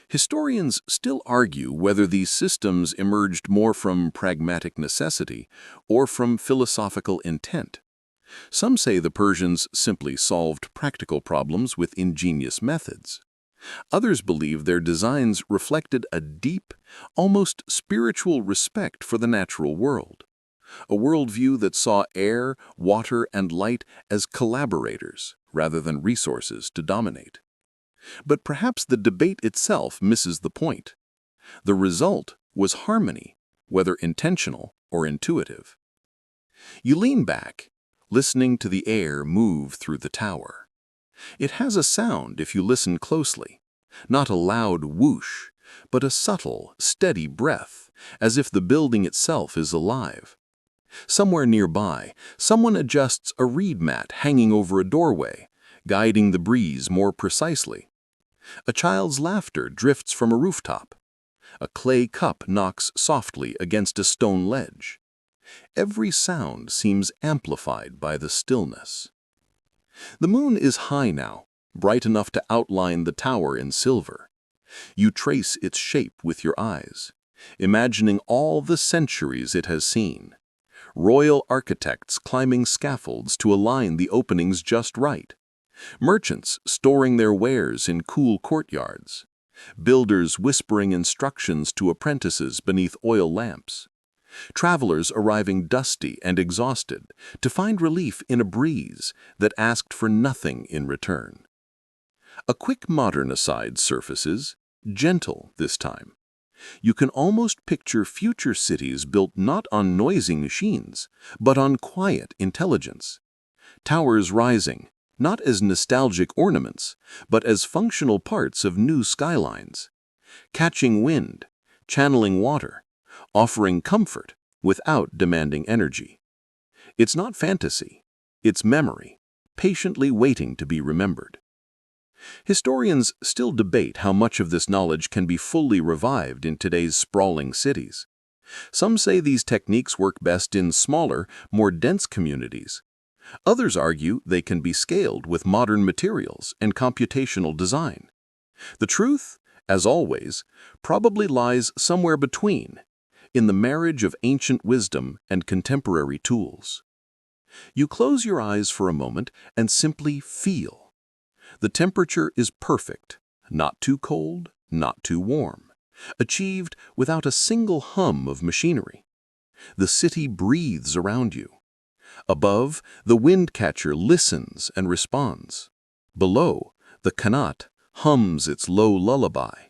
Historians still argue whether these systems emerged more from pragmatic necessity or from philosophical intent. Some say the Persians simply solved practical problems with ingenious methods. Others believe their designs reflected a deep, almost spiritual respect for the natural world, a worldview that saw air, water, and light as collaborators rather than resources to dominate. But perhaps the debate itself misses the point. The result was harmony, whether intentional or intuitive. You lean back, listening to the air move through the tower. It has a sound if you listen closely, not a loud whoosh, but a subtle, steady breath, as if the building itself is alive. Somewhere nearby, someone adjusts a reed mat hanging over a doorway, guiding the breeze more precisely. A child's laughter drifts from a rooftop. A clay cup knocks softly against a stone ledge. Every sound seems amplified by the stillness. The moon is high now, bright enough to outline the tower in silver. You trace its shape with your eyes, imagining all the centuries it has seen. Royal architects climbing scaffolds to align the openings just right. Merchants storing their wares in cool courtyards. Builders whispering instructions to apprentices beneath oil lamps. Travelers arriving dusty and exhausted to find relief in a breeze that asked for nothing in return. A quick modern aside surfaces, gentle this time. You can almost picture future cities built not on noisy machines, but on quiet intelligence. Towers rising, not as nostalgic ornaments, but as functional parts of new skylines. Catching wind, channeling water, offering comfort without demanding energy. It's not fantasy, it's memory, patiently waiting to be remembered. Historians still debate how much of this knowledge can be fully revived in today's sprawling cities. Some say these techniques work best in smaller, more dense communities. Others argue they can be scaled with modern materials and computational design. The truth, as always, probably lies somewhere between, in the marriage of ancient wisdom and contemporary tools. You close your eyes for a moment and simply feel. The temperature is perfect, not too cold, not too warm, achieved without a single hum of machinery. The city breathes around you. Above, the wind catcher listens and responds. Below, the qanat hums its low lullaby.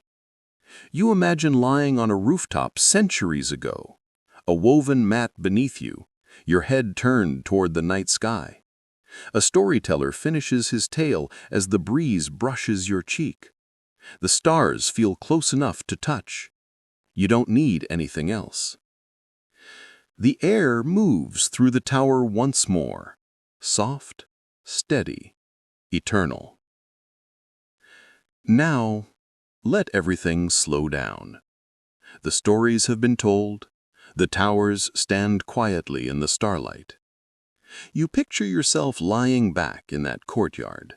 You imagine lying on a rooftop centuries ago, a woven mat beneath you, your head turned toward the night sky. A storyteller finishes his tale as the breeze brushes your cheek. The stars feel close enough to touch. You don't need anything else. The air moves through the tower once more, soft, steady, eternal. Now, let everything slow down. The stories have been told. The towers stand quietly in the starlight. You picture yourself lying back in that courtyard,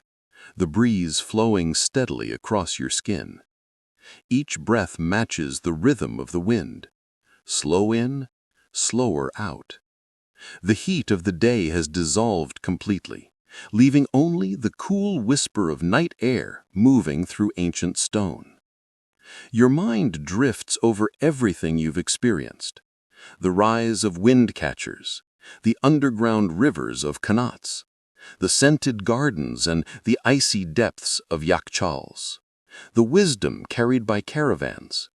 the breeze flowing steadily across your skin. Each breath matches the rhythm of the wind. Slow in, slower out. The heat of the day has dissolved completely, leaving only the cool whisper of night air moving through ancient stone. Your mind drifts over everything you've experienced. The rise of wind catchers, the underground rivers of qanats, the scented gardens and the icy depths of yakchals, the wisdom carried by caravans,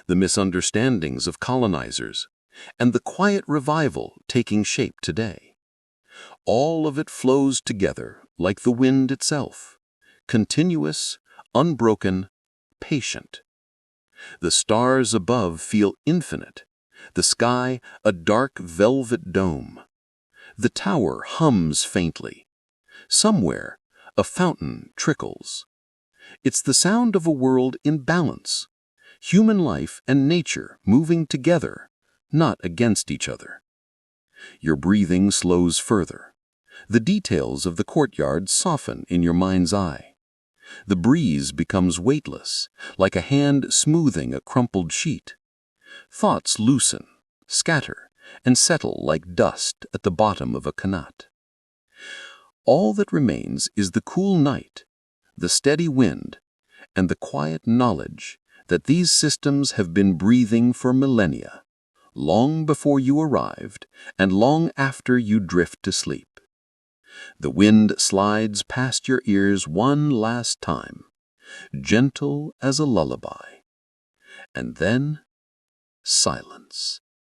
the misunderstandings of colonizers, and the quiet revival taking shape today. All of it flows together like the wind itself, continuous, unbroken, patient. The stars above feel infinite, the sky a dark velvet dome. The tower hums faintly. Somewhere, a fountain trickles. It's the sound of a world in balance, human life and nature moving together, not against each other. Your breathing slows further. The details of the courtyard soften in your mind's eye. The breeze becomes weightless, like a hand smoothing a crumpled sheet. Thoughts loosen, scatter, and settle like dust at the bottom of a qanat. All that remains is the cool night, the steady wind, and the quiet knowledge that these systems have been breathing for millennia, long before you arrived and long after you drift to sleep. The wind slides past your ears one last time, gentle as a lullaby, and then silence.